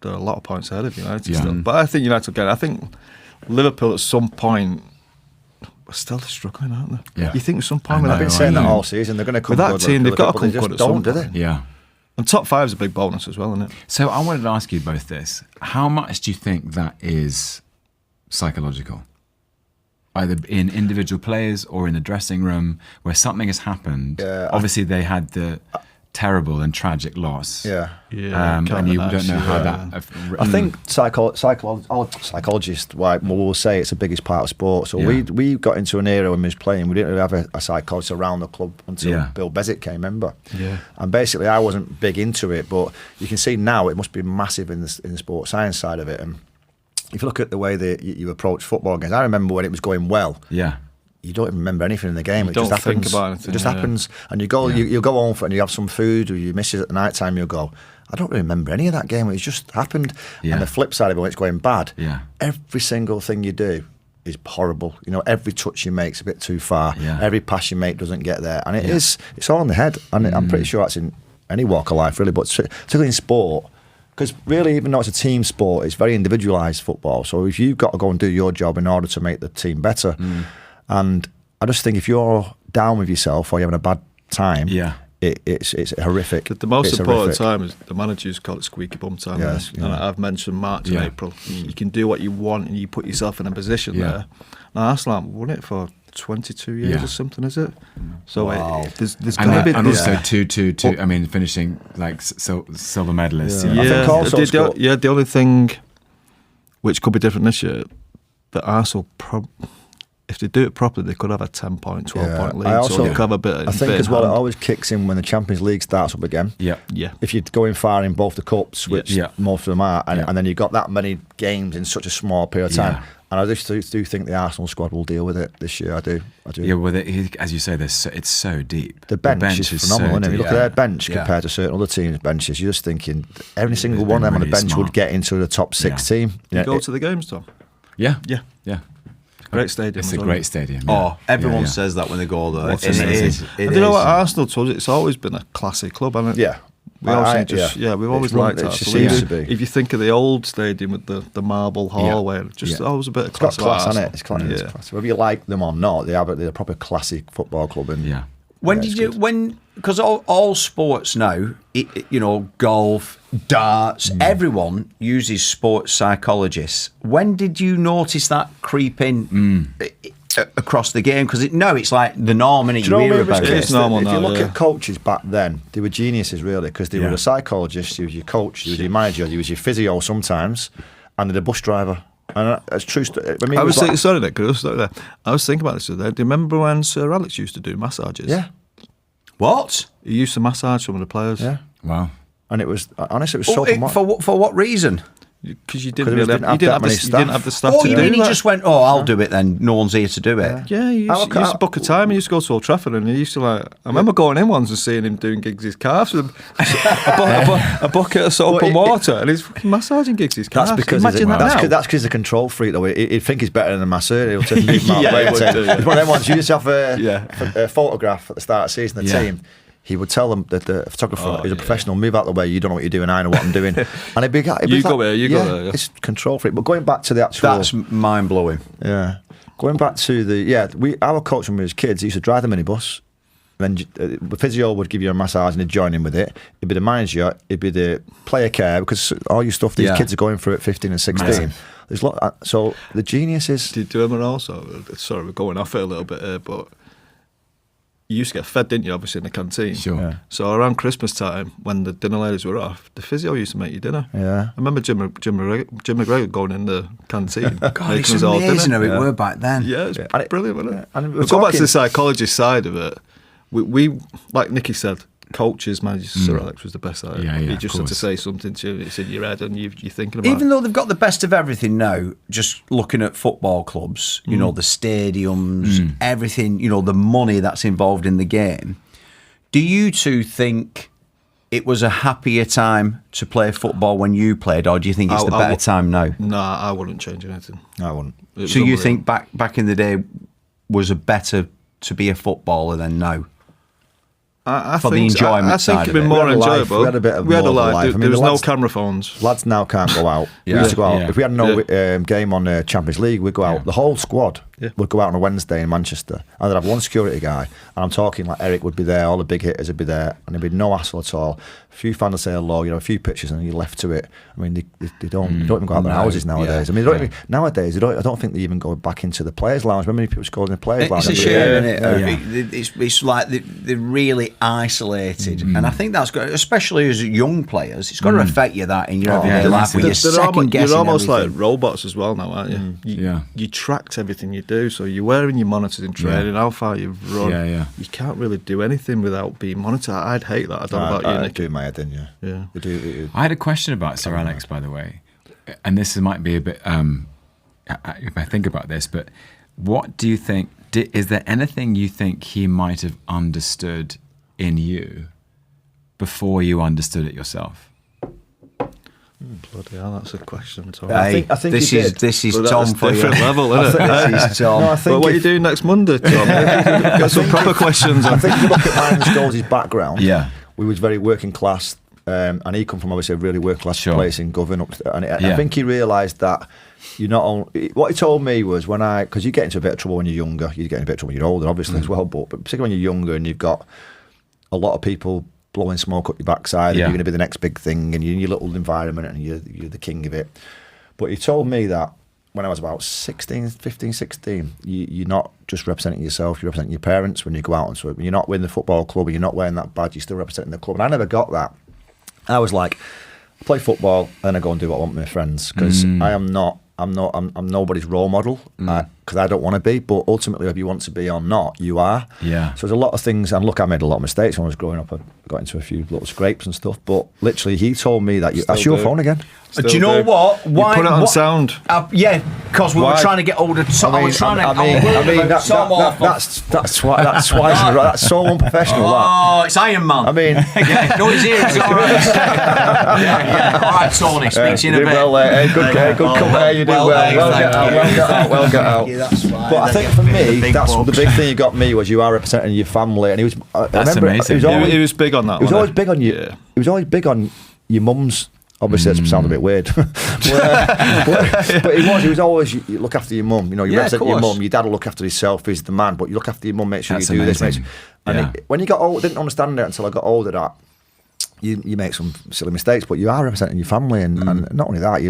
there are a lot of points ahead of United Yeah. still. But I think United will get it. I think Liverpool at some point are still struggling, aren't they? Yeah. You think at some I point know, I've been I saying that know. all season. They're going to come With that good, team, they've got to but they come just good at don't, some do point. they? Yeah. And top 5 is a big bonus as well, isn't it? So I wanted to ask you both this. How much do you think that is psychological? Either in individual players or in the dressing room where something has happened. Yeah, Obviously, they had the terrible and tragic loss. Yeah. And you don't know how that... I think psychologists will say it's the biggest part of sport. So Yeah. we got into an era when we was playing. We didn't really have a psychologist around the club until Yeah. Bill Bezic came, remember? Yeah. And basically, I wasn't big into it, but you can see now it must be massive in the sports science side of it. And if you look at the way that you approach football games, I remember when it was going well. Yeah. You don't even remember anything in the game. It don't just happens. think about anything, It just yeah. happens, and you go. You go home and you have some food, or you miss it at the night time. You'll go. I don't really remember any of that game. It just happened. Yeah. And the flip side of it, when it's going bad, Yeah. every single thing you do is horrible. You know, every touch you make's a bit too far. Yeah. Every pass you make doesn't get there, and it's all in the head. And I'm pretty sure that's in any walk of life, really, but particularly in sport. Because really, even though it's a team sport, it's very individualised football. So if you've got to go and do your job in order to make the team better, and I just think if you're down with yourself or you're having a bad time, Yeah. it's horrific. The most It's important horrific. time is the managers call it squeaky bum time. Yes, And I've mentioned March Yeah. and April. You can do what you want and you put yourself in a position Yeah. there. Now Arsenal haven't won it for 22 years Yeah. or something, is it? So Wow. there's And, going to be... and also 2-2-2. I mean, finishing like silver medalists. Yeah. you know. I think also it's got- the only thing which could be different this year, that Arsenal, if they do it properly, they could have a 10-point, 12-point lead. I also, so they could have a bit. I think as well, it always kicks in when the Champions League starts up again. Yeah. Yeah. If you're going far in both the cups, which Yeah. most of them are, and, Yeah. and then you've got that many games in such a small period of time. Yeah. And I just do think the Arsenal squad will deal with it this year. I do. Yeah, well, as you say, it's so deep. The bench is phenomenal, isn't it? You look at their bench Yeah. compared to certain other teams' benches, you're just thinking every single They've one of been them on the really bench smart. would get into the top 6 Yeah. team. You know, go it- to the games, Tom? Yeah. Yeah. Yeah. Great stadium. It's as a well. great stadium. Oh, everyone Yeah. says that when they go there. What's It amazing. is. It And you know is. what Arsenal told us? It's always been a classy club, hasn't it? Yeah. We always we've always It's run- liked it Arsenal. seems Even to be. If you think of the old stadium with the marble hallway, just Yeah. always a bit of It's got class. class, hasn't it? It's class. Yeah. It's class. Whether you like them or not, they're a proper classic football club. And Yeah. When did you? When because all sports now, golf, darts, everyone uses sports psychologists. When did you notice that creep in across the game? Because it's like the norm, and you hear about it. It's normal if now, you look at coaches back then, they were geniuses really, because they were a psychologist, you was your coach, you was your manager, you was your physio sometimes, and they're a bus driver. And that's true. I was thinking, sorry, Nick, I was thinking about this today. Do you remember when Sir Alex used to do massages? Yeah. What? He used to massage some of the players. Yeah. Wow. And it was, honestly, it was for what reason? Because you didn't have the staff to you do mean that. he just went, I'll do it then, no one's here to do it? Yeah, he used to book a time. He used to go to Old Trafford, and he used to I remember going in once and seeing him doing Giggs' calves with a bucket of soap and water, and he's fucking massaging Giggs' calves. That's because that's he's a control freak though. He'd think he's better than a masseur. He'll take him out it's one of them ones. You just have a photograph at the start of the season, the team. He would tell them that the photographer is a professional. Move out the way. You don't know what you're doing. I know what I'm doing. And it'd be you go there. It's control freak. But going back to the actual, that's mind blowing. Yeah, going back to our coach when we was kids, he used to drive the minibus. Then the physio would give you a massage and he'd join in with it. It'd be the manager. It'd be the player care, because all your stuff these kids are going through at 15 and 16. Amazing. There's so the genius is. Did you do them also? Sorry, we're going off it a little bit here, but. You used to get fed, didn't you, obviously, in the canteen? Sure. Yeah. So around Christmas time, when the dinner ladies were off, the physio used to make you dinner. Yeah. I remember Jim McGregor going in the canteen. God, it's amazing how it were back then. Yeah, it's brilliant, wasn't it? And we'll go back to the psychologist side of it. We like Nicky said, coaches, managers, Sir Alex was the best at it. Yeah, he just had to say something to you, it's in your head and you're thinking about it. Even though they've got the best of everything now, just looking at football clubs, the stadiums, everything, the money that's involved in the game, do you two think it was a happier time to play football when you played, or do you think it's the better time now? No, I wouldn't change anything. I wouldn't. So you think back in the day was a better to be a footballer than now? I for think, the enjoyment I side think of it'd be it. more enjoyable. We had a bit of we had a life. life. There was no camera phones. Lads now can't go out. We used to go out. If we had no game on Champions League, we'd go out. The whole squad would go out on a Wednesday in Manchester. And I'd have one security guy. And I'm talking like Eric would be there, all the big hitters would be there, and there'd be no hassle at all. A few fans would say hello, a few pictures, and you're left to it. I mean, they don't even go out their houses nowadays. I mean, nowadays, I don't think they even go back into the players' lounge. Remember many people scored in the players' lounge? It's a shame, isn't it? It's like they're really isolated. And I think that's good, especially as young players. It's got to affect you that in your everyday life where you're second guessing. You're almost everything. like robots as well now, aren't you? You tracked everything you do, so you're wearing your monitors in training, how far you've run. You can't really do anything without being monitored. I'd hate that. I don't know about you, Nick. Do my head in, yeah. I had a question about Sir Alex, by the way, and this might be a bit. If I think about this, but what do you think? Is there anything you think he might have understood in you before you understood it yourself? Bloody hell, that's a question, Tom. I think this is but Tom for different you. level, isn't it? This is Tom. No, What are you doing next Monday, Tom? Got some proper questions. I think if you look at mine and Scholes's background, Yeah. we was very working class, and he come from obviously a really working class place in Govan. And I think he realised that you not only, what he told me was because you get into a bit of trouble when you're younger, you get into a bit of trouble when you're older, obviously as well, but particularly when you're younger and you've got a lot of people blowing smoke up your backside, and you're going to be the next big thing, and you're in your little environment, and you're the king of it. But he told me that when I was about 15, 16, you're not just representing yourself, you're representing your parents when you go out and so you're not winning the football club, and you're not wearing that badge, you're still representing the club. And I never got that. I was like, I play football, and I go and do what I want with my friends, because I'm nobody's role model, because I don't want to be, but ultimately if you want to be or not, you are. Yeah. So there's a lot of things, and look, I made a lot of mistakes when I was growing up. I got into a few little scrapes and stuff, but literally he told me that that's your phone again. Do you know what? Why you put it on sound? Because we were trying to get hold of Tom. That's so unprofessional. Oh, it's Iron Man. I mean, no, he's here. It's all right. All right, Tony. Speak to you in a bit. Good come there. You do well. Get out. But I think for me, that's the big thing you got me was you are representing your family, and he was. That's amazing. He was big on that. He was always big on you. He was always big on your mum's Obviously, that sounds a bit weird. but he was always, you look after your mum. You know, you represent your mum. Your dad will look after himself. He's the man. But you look after your mum, make sure you do this. And when you got old, I didn't understand it until I got older that you make some silly mistakes, but you are representing your family, and not only that,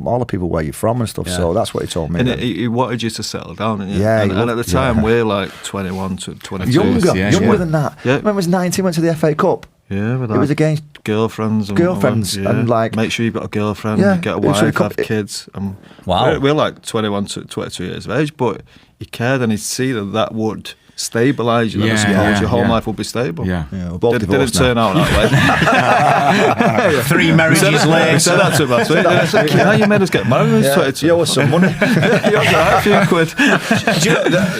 all the people where you're from and stuff. So that's what he told me. And he wanted you to settle down, didn't you? Yeah. And at the time, we're like 21 to 22. Younger than that. Yeah. Remember, I was 19, went to the FA Cup. Yeah, it was against girlfriends, and like make sure you've got a girlfriend, you get a wife, have kids. Wow, we're like 21 to 22 years of age, but he cared, and he'd see that would stabilise you. Your whole life will be stable. We're both didn't turn out that way. 3 marriages later. I said that to him last week. I said, "Yeah, you made us get married when 22. You owe us some money." You owe a few quid.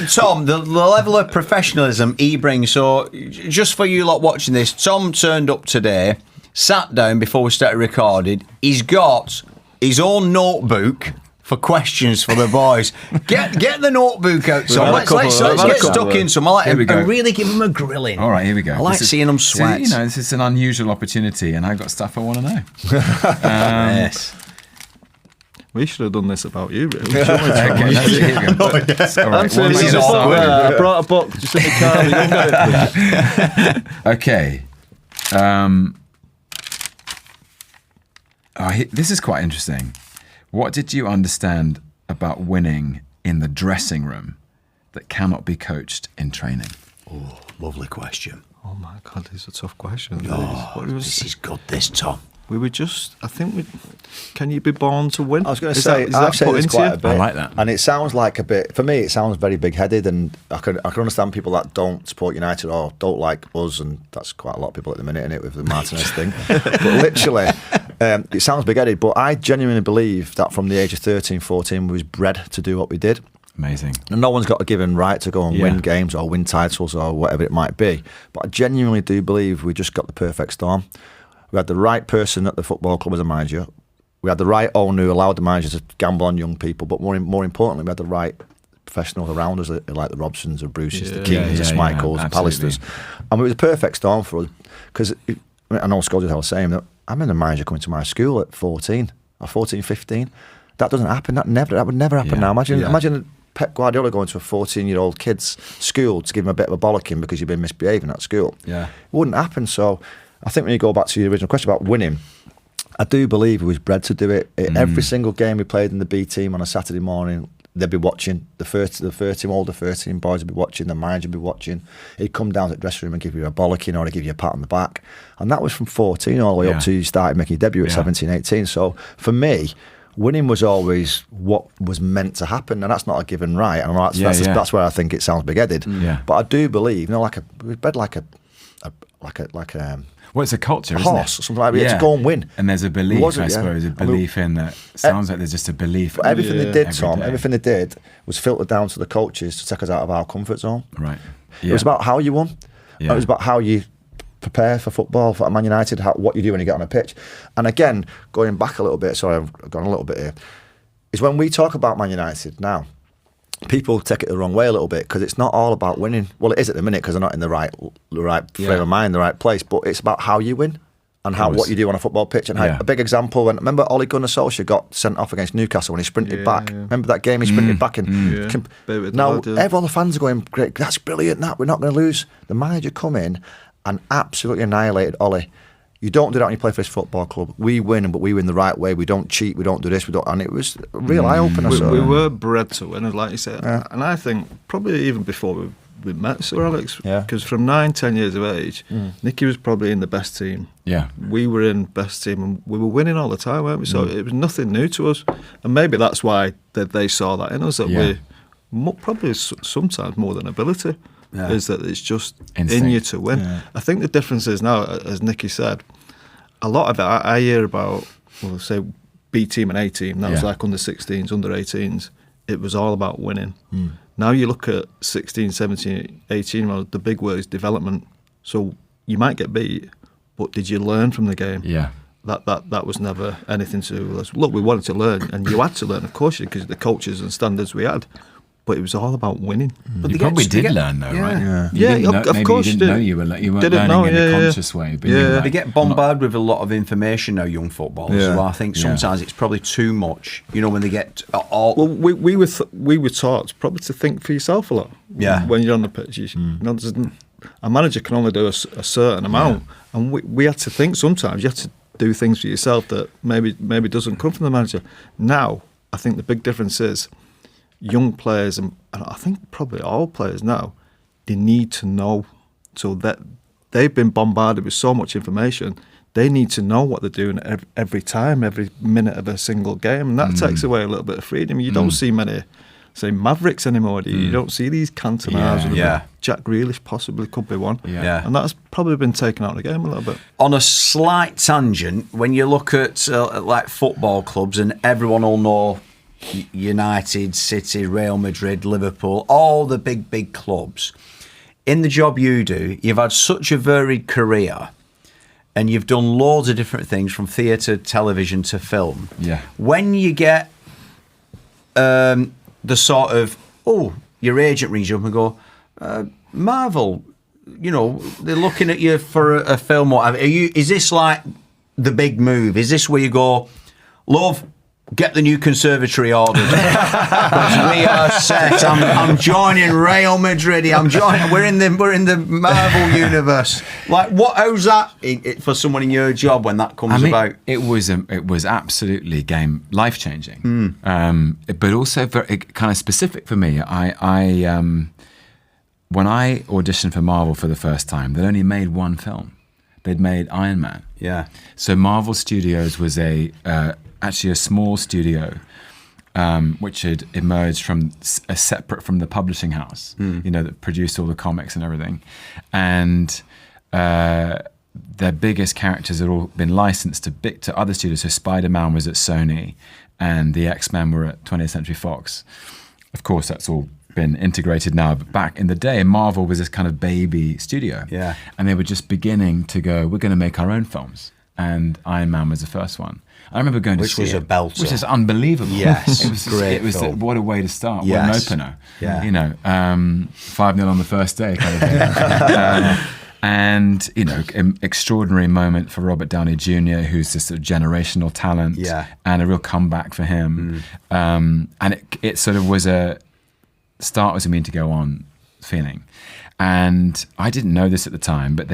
Tom, the level of professionalism he brings. So, just for you lot watching this, Tom turned up today, sat down before we started recording. He's got his own notebook for questions for the boys. Get the notebook out. So let's get stuck in some. And really give them a grilling. All right, here we go. I like seeing them sweat. So, this is an unusual opportunity, and I've got stuff I want to know. Yes. We should have done this about you, really. Okay, that's it. Here we go. All right, this is awkward. I brought a book just in the car. Okay. This is quite interesting. What did you understand about winning in the dressing room that cannot be coached in training? Oh, lovely question. Oh my God, these are tough questions. This is good, this, Tom. We were just, can you be born to win? I was going to say, I've said this quite a bit. I like that. And it sounds like for me, it sounds very big-headed, and I can understand people that don't support United or don't like us, and that's quite a lot of people at the minute, innit, with the Martinez thing. But literally, it sounds big-headed, but I genuinely believe that from the age of 13, 14, we was bred to do what we did. Amazing. And no one's got a given right to go and win games or win titles or whatever it might be. But I genuinely do believe we just got the perfect storm. We had the right person at the football club as a manager. We had the right owner who allowed the manager to gamble on young people. But more importantly, we had the right professionals around us, like the Robsons, the Bruces, the Keanes, the Schmeichels, the Pallisters. And it was a perfect storm for us. Because I know Scholesy was saying that I remember the manager coming to my school at 14 or 14, 15. That doesn't happen. That would never happen now. Imagine Pep Guardiola going to a 14-year-old kid's school to give him a bit of a bollocking because you've been misbehaving at school. Yeah. It wouldn't happen. So I think when you go back to your original question about winning, I do believe he was bred to do it. Every single game we played in the B team on a Saturday morning, they'd be watching. The older 13 boys would be watching, the manager would be watching. He'd come down to the dressing room and give you a bollocking or he'd give you a pat on the back. And that was from 14 all the way up to you started making your debut at 17, 18. So for me, winning was always what was meant to happen, and that's not a given right. And that's where I think it sounds big-headed. But I do believe, we're bred like a well, it's a culture, isn't horse it? or something like that. We had to go and win. And there's a belief, I suppose, a belief in that. Sounds like there's just a belief. But everything they did, Tom, everything they did was filtered down to the coaches to take us out of our comfort zone. Right. Yeah. It was about how you won. Yeah. It was about how you prepare for football, for Man United, what you do when you get on a pitch. And again, going back a little bit, sorry, I've gone a little bit here, is when we talk about Man United now, people take it the wrong way a little bit because it's not all about winning. Well, it is at the minute because they're not in the right frame of mind, the right place. But it's about how you win and what you do on a football pitch. And a big example, remember Ole Gunnar Solskjaer got sent off against Newcastle when he sprinted back. Yeah. Remember that game he sprinted back in? Now everyone, the fans are going, great, that's brilliant. We're not going to lose. The manager come in and absolutely annihilated Ole. You don't do that when you play for this football club. We win, but we win the right way. We don't cheat. We don't do this. And it was a real eye-opener. We were bred to win, like you said. Yeah. And I think probably even before we met Sir Alex, because from 9, 10 years of age, Nicky was probably in the best team. Yeah, we were in best team, and we were winning all the time, weren't we? So it was nothing new to us, and maybe that's why they saw that in us. That we probably sometimes more than ability. Yeah. Is that it's just instinct in you to win. Yeah. I think the difference is now, as Nicky said, a lot of it I hear about, well, say B team and A team, that was like under 16s, under 18s, it was all about winning. Now you look at 16, 17, 18, well, the big word is development. So you might get beat, but did you learn from the game? Yeah. That was never anything to us. Look, we wanted to learn, and you had to learn, of course, because of the cultures and standards we had. but it was all about winning. But you probably did learn though, right? Yeah, You didn't know, of course you you didn't did. know you weren't learning in a conscious way. But you were like, They get bombarded with a lot of information now, young footballers. Yeah. So I think sometimes it's probably too much. You know, when they get all. Well, we were taught probably to think for yourself a lot. Yeah. When you're on the pitch, a manager can only do a certain amount, and we had to think sometimes. You have to do things for yourself that maybe doesn't come from the manager. Now, I think the big difference is young players, and I think probably all players now, they need to know, so that they've been bombarded with so much information. They need to know what they're doing every time, every minute of a single game, and that takes away a little bit of freedom. You don't see many, say, Mavericks anymore, do you? You don't see these Cantonars. Jack Grealish possibly could be one. And that's probably been taken out of the game a little bit. On a slight tangent, when you look at like football clubs, and everyone will know United, City, Real Madrid, Liverpool, all the big clubs. In the job you do, you've had such a varied career, and you've done loads of different things from theatre, television to film. When you get the sort of, your agent rings you up and go, Marvel, you know, they're looking at you for a film or whatever. Is this like the big move? Is this where you go, love, get the new conservatory ordered? Because we are set. I'm joining Real Madrid. We're in the Marvel universe. Like, how's that for someone in your job when that comes about? It was absolutely life changing, but also very kind of specific for me. When I auditioned for Marvel for the first time, they'd only made one film. They'd made Iron Man. So Marvel Studios was actually a small studio, which had emerged from separate from the publishing house, you know, that produced all the comics and everything. And their biggest characters had all been licensed to other studios. So Spider-Man was at Sony, and the X-Men were at 20th Century Fox. Of course, that's all been integrated now, but back in the day, Marvel was this kind of baby studio. And they were just beginning to go, we're going to make our own films. And Iron Man was the first one. I remember going to see it. Which was a belter. Which is unbelievable. Yes, it was great. It was film. what a way to start. What an opener. Yeah. You know, 5-0 on the first day kind of thing. And, you know, extraordinary moment for Robert Downey Jr., who's this sort of generational talent. And a real comeback for him. And it sort of was a start was a mean to go on feeling. And I didn't know this at the time, but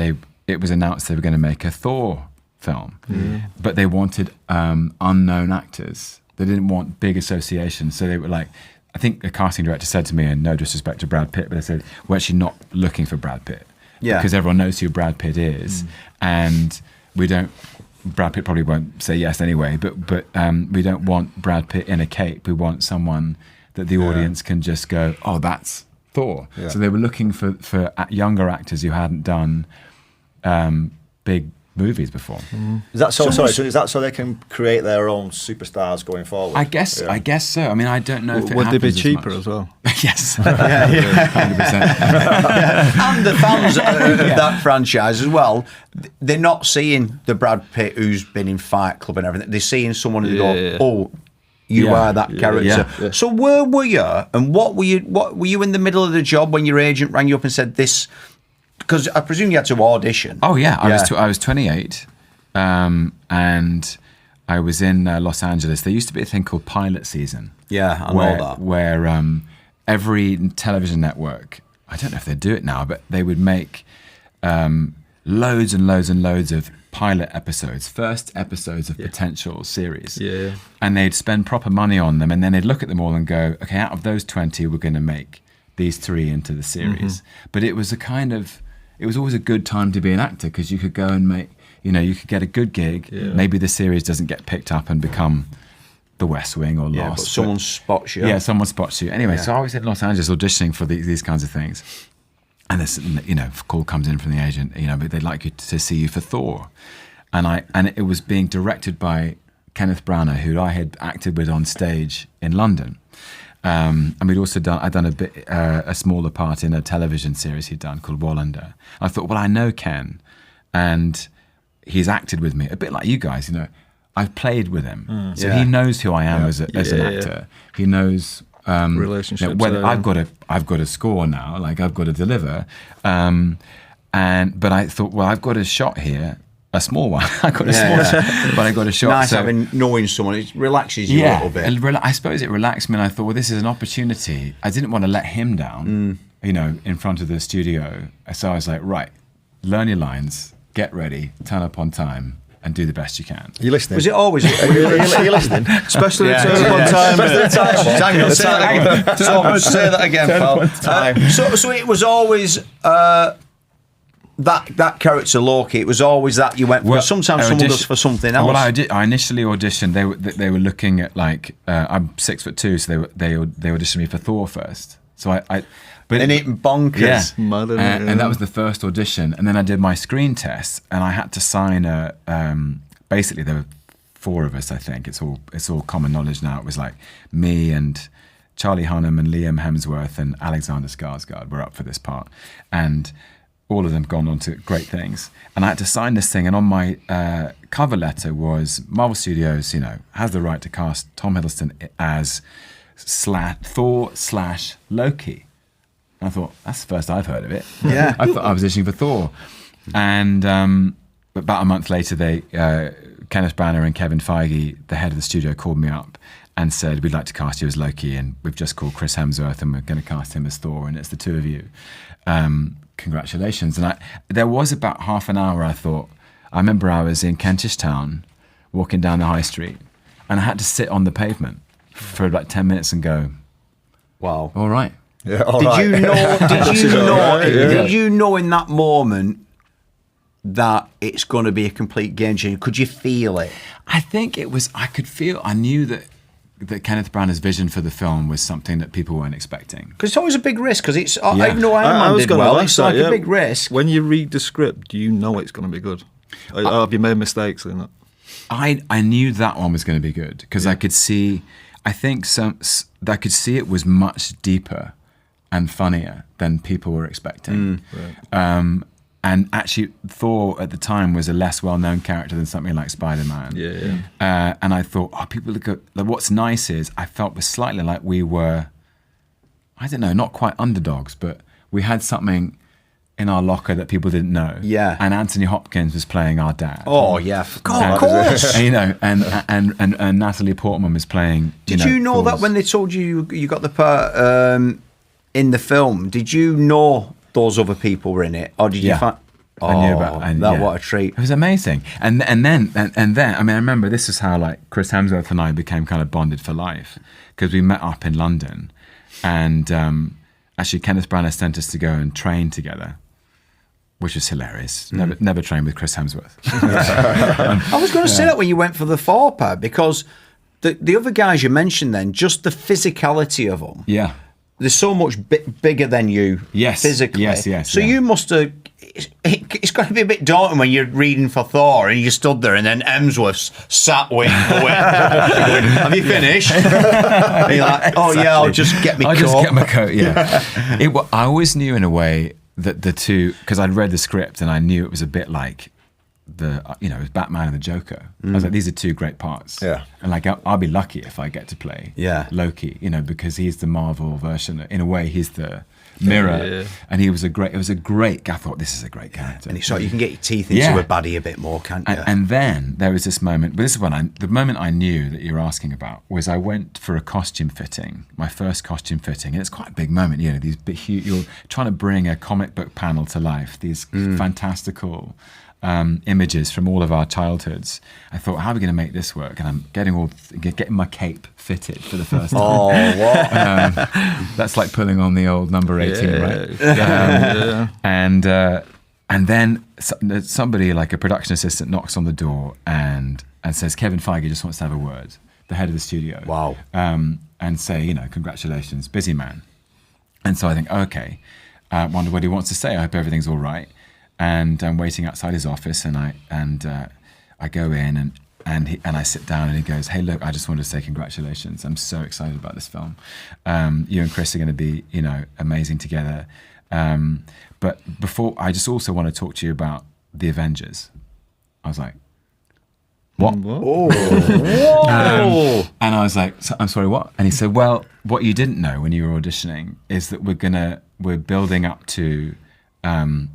it was announced they were going to make a Thor film, but they wanted unknown actors. They didn't want big associations, so they were like, I think the casting director said to me, and no disrespect to Brad Pitt, but they said, we're actually not looking for Brad Pitt, because everyone knows who Brad Pitt is, and Brad Pitt probably won't say yes anyway, but we don't want Brad Pitt in a cape. We want someone that the audience can just go, oh, that's Thor. So they were looking for younger actors who hadn't done big movies before. Is that so? Sorry, so is that so they can create their own superstars going forward? I guess so. I mean, I don't know if it would they be happens cheaper much. as well? Yes. 100%. And the fans of that franchise as well, they're not seeing the Brad Pitt who's been in Fight Club and everything. They're seeing someone who go, you are that character. So where were you, and what were you in the middle of the job when your agent rang you up and said this? Because I presume you had to audition. Oh yeah, I was 28, and I was in Los Angeles. There used to be a thing called pilot season. Yeah, I know that. Where every television network, I don't know if they do it now, but they would make loads and loads and loads of pilot episodes, first episodes of potential series. And they'd spend proper money on them, and then they'd look at them all and go, okay, out of those 20, we're going to make these 3 into the series. But it was it was always a good time to be an actor, because you could go and make, you know, you could get a good gig. Maybe the series doesn't get picked up and become The West Wing or Lost. But someone spots you. Yeah, someone spots you. Anyway, so I was in Los Angeles auditioning for these kinds of things. And this, you know, call comes in from the agent, you know, but they'd like you to see you for Thor. And it was being directed by Kenneth Branagh, who I had acted with on stage in London. And I'd done a smaller part in a television series he'd done called Wallander. I thought, well, I know Ken, and he's acted with me, a bit like you guys, you know. I've played with him, so he knows who I am as an actor. He knows relationships. Whether I've got to score now, like I've got to deliver, but I thought, well, I've got a shot here, a small one. I got a small shot, but I got a shot. Nice knowing someone. It relaxes you a little bit. I suppose it relaxed me, and I thought, well, this is an opportunity. I didn't want to let him down, in front of the studio. So I was like, right, learn your lines, get ready, turn up on time, and do the best you can. Are you listening? Was it always? Are you listening? Especially turn up on time. Hang on, say that again, pal. So it was always that character Loki. It was always that you went for. Sometimes someone goes for something else. Well, I initially auditioned. They were looking at like I'm 6'2", so they auditioned me for Thor first. So and it bonkers. Yeah. And that was the first audition. And then I did my screen test, and I had to sign a. Basically, there were 4 of us. I think it's all common knowledge now. It was like me and Charlie Hunnam and Liam Hemsworth and Alexander Skarsgård were up for this part, and all of them gone on to great things. And I had to sign this thing, and on my cover letter was Marvel Studios, has the right to cast Tom Hiddleston as Thor/Loki. And I thought, that's the first I've heard of it. Yeah. I thought I was auditioning for Thor. And about a month later, Kenneth Branagh and Kevin Feige, the head of the studio, called me up and said, we'd like to cast you as Loki, and we've just called Chris Hemsworth and we're going to cast him as Thor, and it's the 2 of you. Congratulations. And there was about half an hour, I remember I was in Kentish Town, walking down the high street, and I had to sit on the pavement for about 10 minutes and go, wow. All right. Yeah, Did you know in that moment that it's going to be a complete game changer? Could you feel it? I think it was, I knew that Kenneth Branagh's vision for the film was something that people weren't expecting. Because it's always a big risk, because it's, I know Iron Man did well, it's like a big risk. When you read the script, do you know it's going to be good? Have you made mistakes in it? I knew that one was going to be good, because I could see, I could see it was much deeper and funnier than people were expecting. Right. And actually, Thor at the time was a less well-known character than something like Spider-Man. Yeah. And I thought, people look at, like, what's nice is I felt was slightly like we were, I don't know, not quite underdogs, but we had something in our locker that people didn't know. Yeah. And Anthony Hopkins was playing our dad. Oh yeah, of course. And Natalie Portman was playing. Did you know that when they told you got the part in the film? Did you know those other people were in it, or did you find? I knew about that. What a treat! It was amazing. And then I mean, I remember this is how like Chris Hemsworth and I became kind of bonded for life, because we met up in London, and actually Kenneth Branagh sent us to go and train together, which was hilarious. Never trained with Chris Hemsworth. I was going to say that when you went for the Thor part, because the other guys you mentioned, then just the physicality of them. Yeah. They're so much bigger than you physically. Yes. So you must have... It's going to be a bit daunting when you're reading for Thor and you stood there and then Hemsworth's sat waiting. Have you finished? And you're like, oh yeah, I'll just get my coat. I'll just get my coat, yeah. I always knew in a way that the two... Because I'd read the script and I knew it was a bit like... it was Batman and the Joker. I was like, these are 2 great parts. Yeah. And like, I'll be lucky if I get to play Loki, because he's the Marvel version. In a way, he's the mirror. Yeah. And it was a great, I thought, this is a great character. And it's like, you can get your teeth into a baddie a bit more, can't you? And then there was this moment, but this is when the moment I knew that you're asking about was I went for a costume fitting, my first costume fitting. And it's quite a big moment, these big, huge, you're trying to bring a comic book panel to life, these fantastical images from all of our childhoods. I thought, how are we going to make this work? And I'm getting my cape fitted for the first time. Oh, what? That's like pulling on the old number 18, right? And then somebody, like a production assistant, knocks on the door and says, Kevin Feige just wants to have a word, the head of the studio. Wow. And say, congratulations, busy man. And so I think, okay, wonder what he wants to say. I hope everything's all right. And I'm waiting outside his office, and I go in and I sit down, and he goes, "Hey, look, I just wanted to say congratulations. I'm so excited about this film. You and Chris are going to be, amazing together. But before, I just also want to talk to you about the Avengers." I was like, "What?" What? Oh, and I was like, "I'm sorry, what?" And he said, "Well, what you didn't know when you were auditioning is that we're building up to the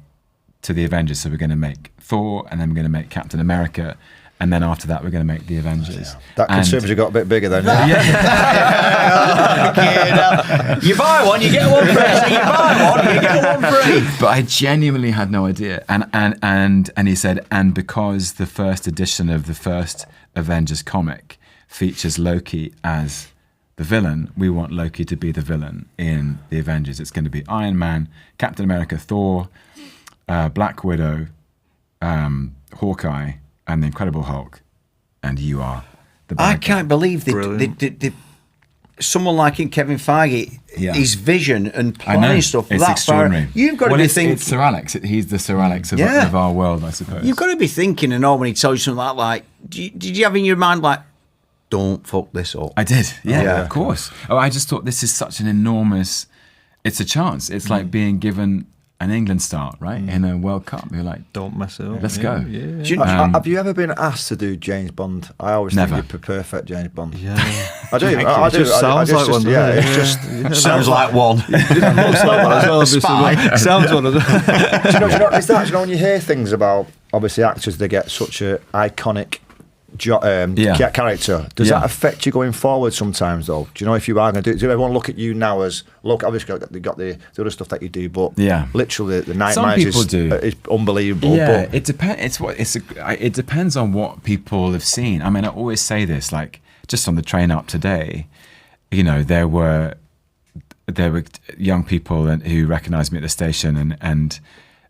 Avengers. So we're going to make Thor, and then we're going to make Captain America, and then after that we're going to make the Avengers. That conservative got a bit bigger then. You buy one, you get one free. So you buy one, you get one free. But I genuinely had no idea. And he said, and because the first edition of the first Avengers comic features Loki as the villain, we want Loki to be the villain in the Avengers. It's going to be Iron Man, Captain America, Thor, Black Widow, Hawkeye, and the Incredible Hulk. And you are the bad I guy. can't believe that someone like him, Kevin Feige, his vision and planning stuff it's that extraordinary. far. You've got to be thinking. It's Sir Alex. He's the Sir Alex of our world, I suppose. You've got to be thinking, and all when he tells you something like, did you have in your mind like, don't fuck this up? I did, yeah, of course. Oh, I just thought this is such an enormous. It's a chance. It's like being given an England start, right, in a World Cup. You're like, Don't mess it up. let's go. Yeah. Have you ever been asked to do James Bond? I always Never. think you're perfect James Bond. Yeah. I do. It just sounds like one. Yeah, doesn't it's it? just. Sounds like one. Looks like one as well, obviously, Spy. but sounds one as well. do you know, is that, do you know when you hear things about obviously actors, they get such a iconic character. Does that affect you going forward sometimes though? Do you know if you are going to do it? Does everyone look at you now as, look, obviously they got the other stuff that you do, but literally the night Some managers people do. is unbelievable. Yeah, but it depends. It depends on what people have seen. I mean, I always say this, like just on the train up today, you know, there were young people who recognised me at the station, and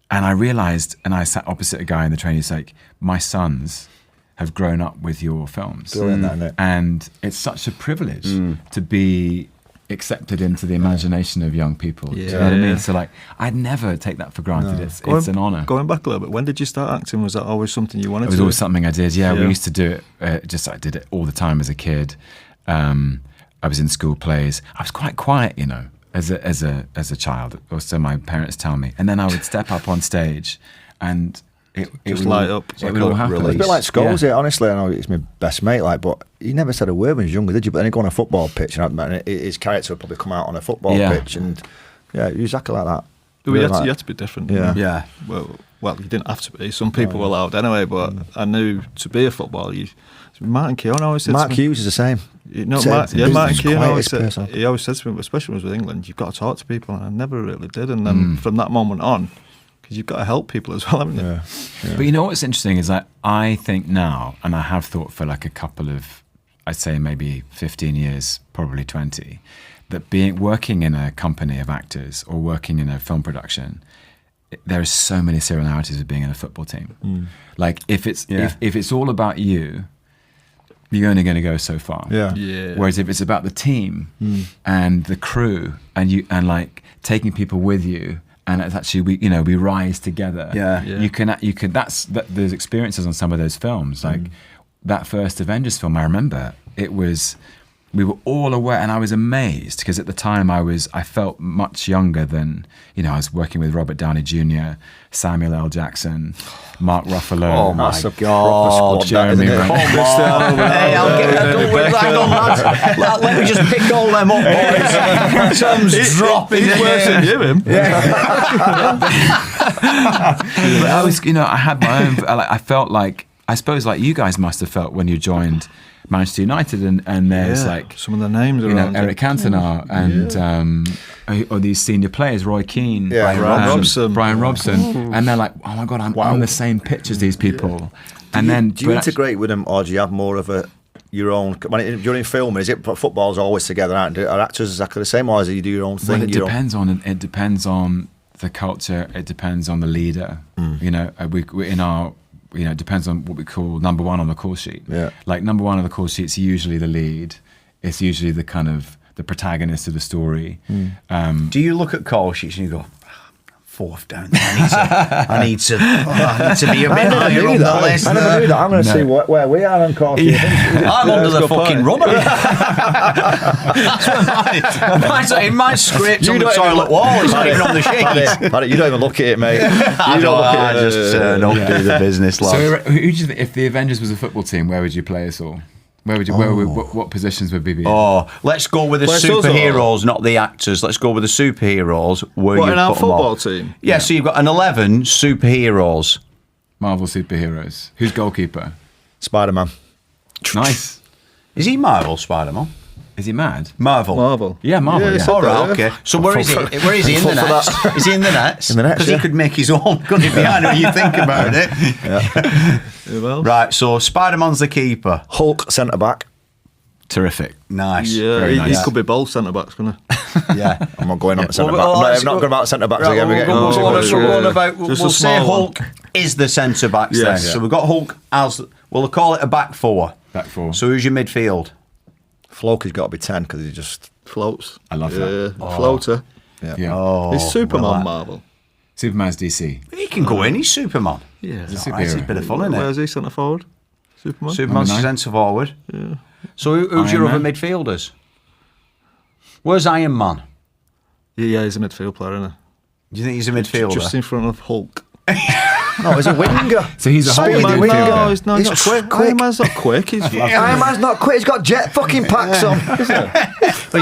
I realised, and I sat opposite a guy in the train. He's like, my sons have grown up with your films. Brilliant, isn't it? And it's such a privilege to be accepted into the imagination of young people. Do you know what I mean? So like, I'd never take that for granted. It's an honour. Going back a little bit, when did you start acting? Was that always something you wanted to do? It was always something I did. Yeah, we used to do it. I did it all the time as a kid. I was in school plays. I was quite quiet, you know, as a child, or so my parents tell me. And then I would step up on stage, and it Just would light up. It would all happen. it's a bit like Scholesy, honestly. I know it's my best mate, like, but he never said a word when he was younger, did you? But then he go on a football pitch, and his character would probably come out on a football pitch, and you're exactly like that. You had to be different. Yeah. Well, you didn't have to be. Some people were allowed anyway, but I knew to be a footballer, Martin Keown always said Mark to me, Hughes is the same. Martin Keown always quietest said, he always said to me, especially when I was with England, you've got to talk to people, and I never really did. And then from that moment on, because you've got to help people as well, haven't you? Yeah. But you know what's interesting is that I think now, and I have thought for like a couple of, I'd say maybe 15 years, probably 20, that working in a company of actors or working in a film production, there are so many similarities with being in a football team. Like if it's all about you, you're only going to go so far. Yeah. Whereas if it's about the team and the crew and like taking people with you, and it's actually we rise together. You can there's experiences on some of those films, like that first Avengers film. I remember we were all aware, and I was amazed because at the time I felt much younger than, I was working with Robert Downey Jr., Samuel L. Jackson, Mark Ruffalo. Oh my God, Jeremy Renner. Hey, hang on, lads. Let me just pick all them up, boys. Tom's dropping. He's worse than you, him. But I was, I had my own. I felt like, I suppose, like you guys must have felt when you joined Manchester United, and there's like some of the names around Eric Cantona and or these senior players, Roy Keane, Brian Robson, and they're like, oh my God, I'm on the same pitch as these people. Do you integrate with them, or do you have more of your own? During filming, is it football's always together? Are actors exactly the same, or is it you do your own thing? Well, it depends on the culture. It depends on the leader. We in our. It depends on what we call number one on the call sheet. Yeah. Like number one on the call sheet's usually the lead. It's usually the kind of the protagonist of the story. Do you look at call sheets and you go, fourth down there, I need to be a bit higher on the list? I never knew that. I'm going to see where we are on call sheet. I'm under the fucking rubber. In my script on the toilet wall, it's not even on the sheet. Paddy, you don't even look at it, mate. I just turn up, do the business, lad. So who do you think, if the Avengers was a football team, where would you play us all? What positions would we be in? Oh, let's go with the Play us or- superheroes, not the actors. Let's go with the superheroes. Where What, you in our put them football all. team? Yeah, so you've got an 11 superheroes. Marvel superheroes. Who's goalkeeper? Spider-Man. Nice. Is he Marvel Spider-Man? Is he mad? Marvel. Yeah, Marvel. Yeah, Yeah, he said All right, that, okay. So where is he? Where is he in the for nets? that. Is he in the nets? In the nets, Because yeah. he could make his own, couldn't he? Behind when you think about it. Who else? Right. So Spider-Man's the keeper. Hulk, centre-back. Terrific. Nice. Yeah, Very he nice. could be both centre backs, couldn't he? Yeah. I'm not going on the centre-back. Well, I'm let's not go- going about centre-backs Right, again. We're we'll getting go on yeah. we'll about. Just We'll a say small Hulk is the centre backs Yeah. then. Yeah. So we've got Hulk as. We'll call it a back four. Back four. So who's your midfield? Floki's got to be 10 because he just... Floats. I love that. Yeah, floater. Yeah. Oh, He's Superman well, Marvel. Superman's DC. He can go in. He's Superman. Yeah. He's a Right, it's a superhero. bit of fun, isn't Where's it? he, centre forward? Superman? Superman's Number 9. centre forward. Yeah. So who's your Iron other Man. midfielders? Where's Iron Man? Yeah, he's a midfield player, isn't Do you think he's a midfielder? he? Just in front of Hulk. No, he's a winger. So he's a Speedy holding winger. midfielder. No, he's not. He's He's not quick. quick. Iron Man's not quick. He's Iron Man's not quit. He's got jet fucking packs on. Well, he's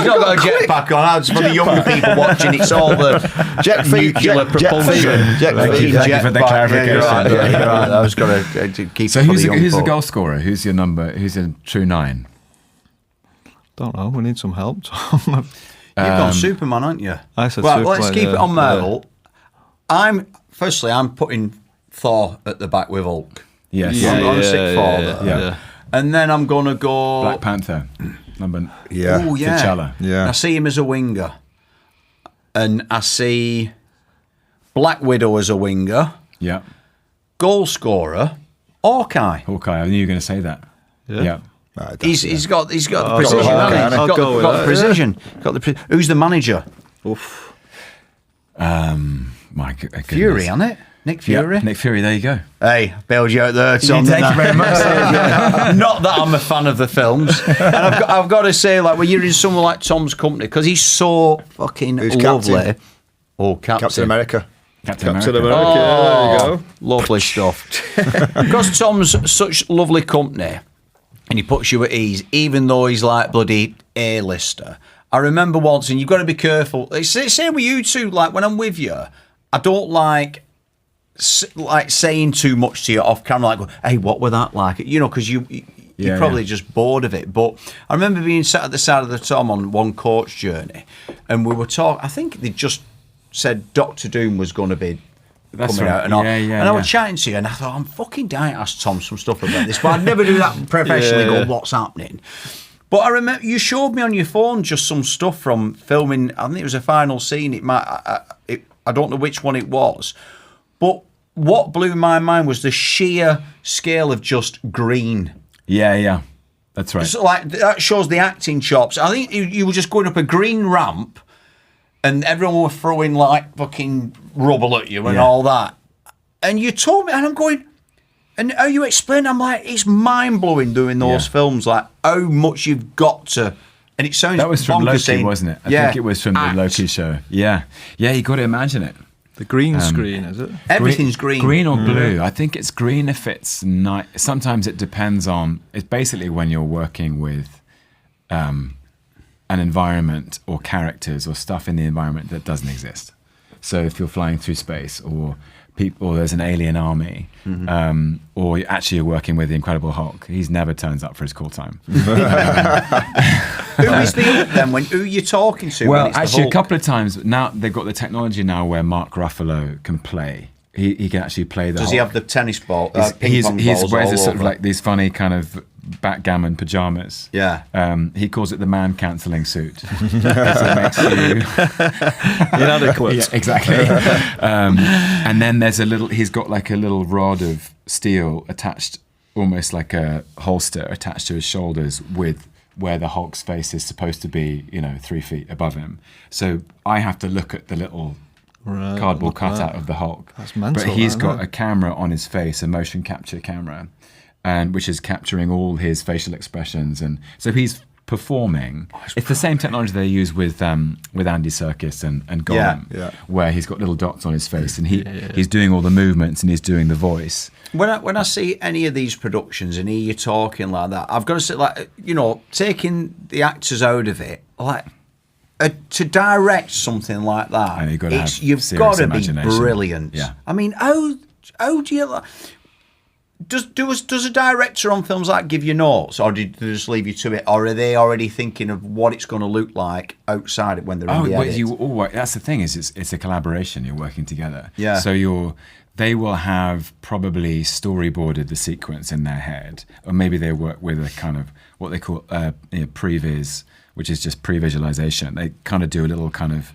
not got a jetpack on. That's for the younger people watching. It's all the Jet feet. nuclear propulsion. Jet Thank feet. you. Thank you for the Jetpack. clarification. Yeah, you're right. Yeah, you're right. I was going to keep So it for who's the young the folk. goal scorer? Who's your number? Who's a true 9? don't know. We need some help, Tom. You've gone Superman, aren't you? I said well, Superman, let's keep it yeah. on Marvel. I'm putting Thor at the back with Hulk. Yes. I'm going to stick Thor yeah, there. yeah. And then I'm going to go... Black Panther. Number. Yeah. Oh, yeah. T'Challa. Yeah. I see him as a winger. And I see Black Widow as a winger. Yeah. Goal scorer, Hawkeye. Hawkeye. I knew you were going to say that. Yeah. Right, He's got the I'll precision. go with hasn't that. he? I'll He's go with got the that, precision. Got the who's the manager? Oof. My goodness. Fury, isn't it? Nick Fury. Yeah, Nick Fury. There you go. Hey, bailed you out there, Tom. Thank you very much. Not that I'm a fan of the films, and I've got to say, like when you're in someone like Tom's company, because he's so fucking Who's lovely. captain? Oh, Captain America. Captain Captain America. America. Oh, There you go. lovely stuff. Because Tom's such lovely company, and he puts you at ease, even though he's like bloody A-lister. I remember once, and you've got to be careful. It's the same with you two. Like when I'm with you, I don't like saying too much to you off camera. Like, hey, what were that like? You know, because you're Yeah, probably yeah. just bored of it. But I remember being sat at the side of the Tom on one coach journey, and we were talking. I think they just said Doctor Doom was going to be That's coming right. out and all. Yeah, yeah, and I was yeah. chatting to you, and I thought, I'm fucking dying to ask Tom some stuff about this, but I'd never do that professionally. Yeah. Go, what's happening? But I remember you showed me on your phone just some stuff from filming. I think it was a final scene. It might. I don't know which one it was, but what blew my mind was the sheer scale of just green. Yeah, yeah. That's right. So like that shows the acting chops. I think you were just going up a green ramp, and everyone were throwing like fucking rubble at you and Yeah. all that. And you told me, and I'm going, and how you explain? I'm like, it's mind blowing doing those Yeah. films. Like how much you've got to, and it sounds That was from bonkers Loki, saying, wasn't it? I yeah, think it was from act. the Loki show. Yeah. Yeah, you got to imagine it. The green screen, is it? Everything's green. Green or blue. I think it's green if it's night. Sometimes it depends on. It's basically when you're working with an environment or characters or stuff in the environment that doesn't exist. So if you're flying through space or people, or there's an alien army, or you're working with the Incredible Hulk, he never turns up for his call time. Who is the then? Who are you talking to? when Well, it's the actually, a Hulk? couple of times now they've got the technology now where Mark Ruffalo can play. He can actually play the. Does Hulk. he have the tennis ball? He's Ping pong wears balls this all sort of over? like these funny kind of backgammon pajamas. Yeah. He calls it the man cancelling suit. So it makes you Inadequate. yeah, exactly. And then there's he's got like a little rod of steel attached, almost like a holster attached to his shoulders with where the Hulk's face is supposed to be, 3 feet above him. So I have to look at the little Right, cardboard look at cutout that. of the Hulk. That's mental, But he's that, got isn't it? a camera on his face, a motion capture camera, and which is capturing all his facial expressions. And so he's performing. It's the same technology they use with Andy Serkis and Gollum, where he's got little dots on his face and he's doing all the movements and he's doing the voice. When I see any of these productions and hear you talking like that, I've got to say, like, you know, taking the actors out of it, like, to direct something like that, you've got to be brilliant. Yeah. I mean, how do you? Does a director on films like give you notes, or do they just leave you to it, or are they already thinking of what it's going to look like outside it when they're in the edit? That's the thing, is it's a collaboration. You're working together. Yeah. So they will have probably storyboarded the sequence in their head, or maybe they work with a kind of what they call previs, which is just pre-visualization. They kind of do a little kind of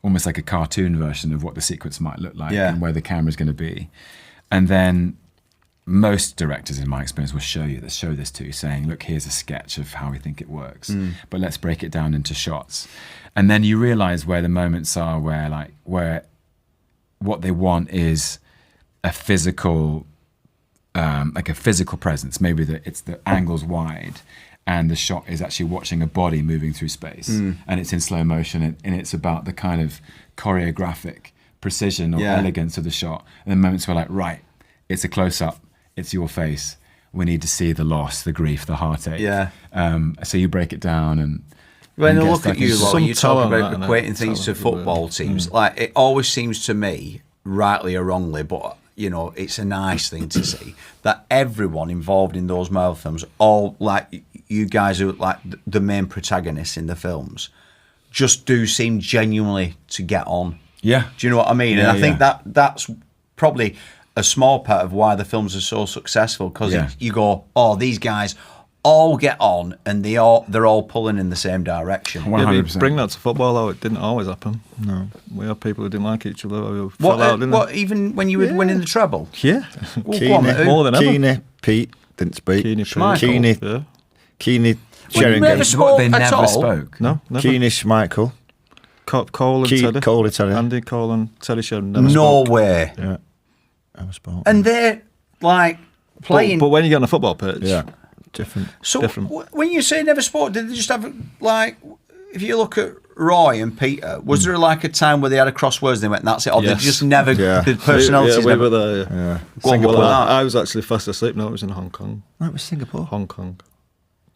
almost like a cartoon version of what the sequence might look like and where the camera's going to be, and then most directors, in my experience, will show this to you, saying, look, here's a sketch of how we think it works, but let's break it down into shots. And then you realize where the moments are where what they want is a physical, like a physical presence. Maybe it's the angle's wide and the shot is actually watching a body moving through space and it's in slow motion and it's about the kind of choreographic precision or elegance of the shot. And the moments where right, it's a close-up, it's your face. We need to see the loss, the grief, the heartache. Yeah. So you break it down and... When I look at you lot, you talk about equating things to football teams. Like, it always seems to me, rightly or wrongly, but, you know, it's a nice thing to see, that everyone involved in those Marvel films, all, like, you guys who are, like, the main protagonists in the films, just do seem genuinely to get on. Yeah. Do you know what I mean? And I think that's probably a small part of why the films are so successful, because you go, oh, these guys all get on and they're all pulling in the same direction. 100%. Bring that to football, though. It didn't always happen. No, we have people who didn't like each other who fell out, didn't they? Even when you were winning the treble? Yeah. Keane, more than ever. Keane, Pete didn't speak. Keane, Schmeichel. Keane, Sheringham. They never spoke. No, never. Keane, Schmeichel. Cole and Teddy. Cole and Teddy. Andy, Cole and Teddy Sheringham never No spoke. way. Yeah. Never spoke. And they're like playing. But when you get on a football pitch, different. So different. When you say never spoke, did they just have, like, if you look at Roy and Peter, was there like a time where they had a crosswords and they went, that's it, or they just never, the personalities we never... were there, Yeah. Go on, Well, that. I was actually fast asleep. No, it was in Hong Kong. No, it was Singapore. Hong Kong.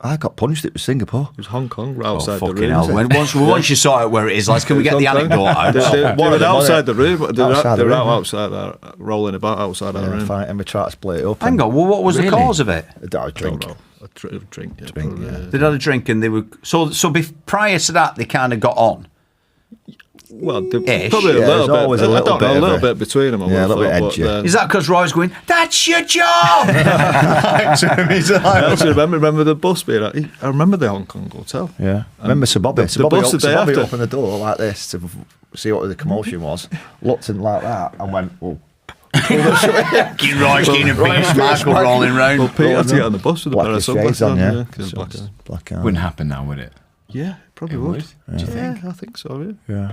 I got punched. It was Singapore. It was Hong Kong, right Oh, outside the fucking room. hell. Once you saw it where it is, like, can we get the anecdote out? They were outside the room. They were Outside the room, outside there, rolling about outside the room. Fight, and we tried to split it up. Hang on, well, what was the cause of it? I drink. Don't know. A drink. Yeah, Drink, probably, yeah. They'd had a drink and they were... So prior to that, they kind of got on. Well, Ish. probably a Yeah, little there's bit. always a I little don't know, bit a little of bit between them. I Yeah, a would little have bit thought, edgy. but, Is that because Roy's going, that's your job? I actually remember the bus being like, I remember the Hong Kong hotel. Yeah. Remember Sir Bobby? the bus the day after. Opened the door like this to see what the commotion was. Looked in like that and went, well... Roy, Keane and Peter Schmeichel rolling round. Well, Pete had to get on the bus with a pair of Blackest shades sunglasses on, on. 'Cause black eye. Black eye. Wouldn't happen now, would it? Yeah, probably It would. would? Do you think? I think so, yeah. Yeah.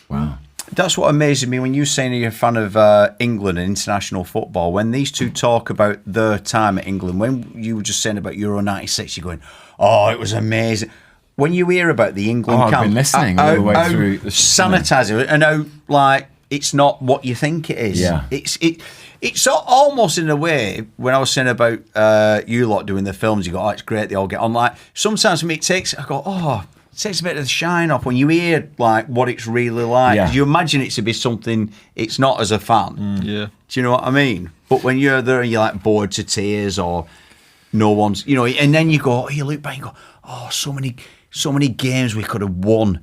Wow. That's what amazes me when you're saying you're a fan of England and international football. When these two talk about their time at England, when you were just saying about Euro 96, you're going, oh, it was amazing. When you hear about the England I've camp, been listening all the way through the sanitizer and how, like, it's not what you think it is. Yeah. It's almost in a way, when I was saying about you lot doing the films, you go, oh, it's great, they all get on. Like, sometimes for me, it takes a bit of the shine off when you hear, like, what it's really like. Yeah. You imagine it to be something it's not as a fan. Yeah. Do you know what I mean? But when you're there and you're, like, bored to tears or no one's, you know, and then you look back and go, oh, so many games we could have won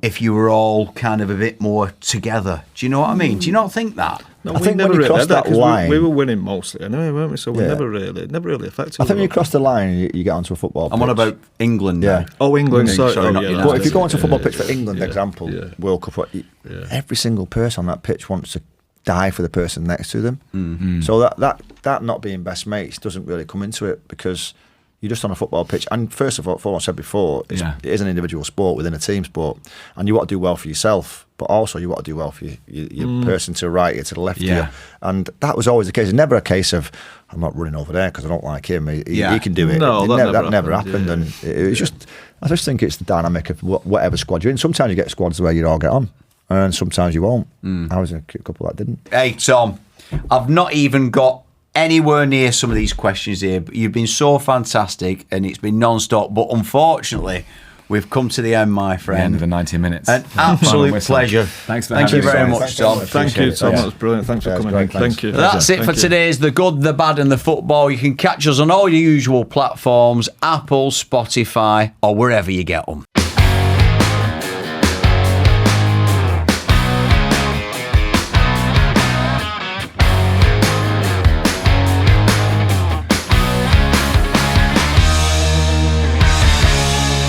if you were all kind of a bit more together. Do you know what I mean? Do you not think that? No, I think never when you really cross had that 'cause line- we were winning mostly anyway, weren't we? So we Yeah. never really affected. I think when you cross the line, you get onto a football pitch. I'm on about England now. Yeah. Oh, England. Sorry, Sorry, not yeah, United. But if you go onto a yeah, football yeah, pitch for yeah, England, yeah, example, yeah. World Cup, every single person on that pitch wants to die for the person next to them. Mm-hmm. So that not being best mates doesn't really come into it because you're just on a football pitch. And first of all, I said before, it is an individual sport within a team sport, and you want to do well for yourself. but also you want to do well for your person to the right, you to the left of you. Yeah. And that was always the case. Never a case of, I'm not running over there because I don't like him. He can do it. No, that never happened. happened. Yeah. And it was just, I just think it's the dynamic of whatever squad you're in. Sometimes you get squads where you all get on, and sometimes you won't. I was in a couple that didn't. Hey, Tom, I've not even got anywhere near some of these questions here, but you've been so fantastic and it's been non-stop. But unfortunately, we've come to the end, my friend. The end of the 90 minutes. An absolute whistle. pleasure. Thanks for Thank you having very us. much, Tom. Thank you, Tom. That was brilliant. Thanks for coming in. Great, Thank you. That's it for Thank you. today's The Good, The Bad and The Football. You can catch us on all your usual platforms, Apple, Spotify, or wherever you get them.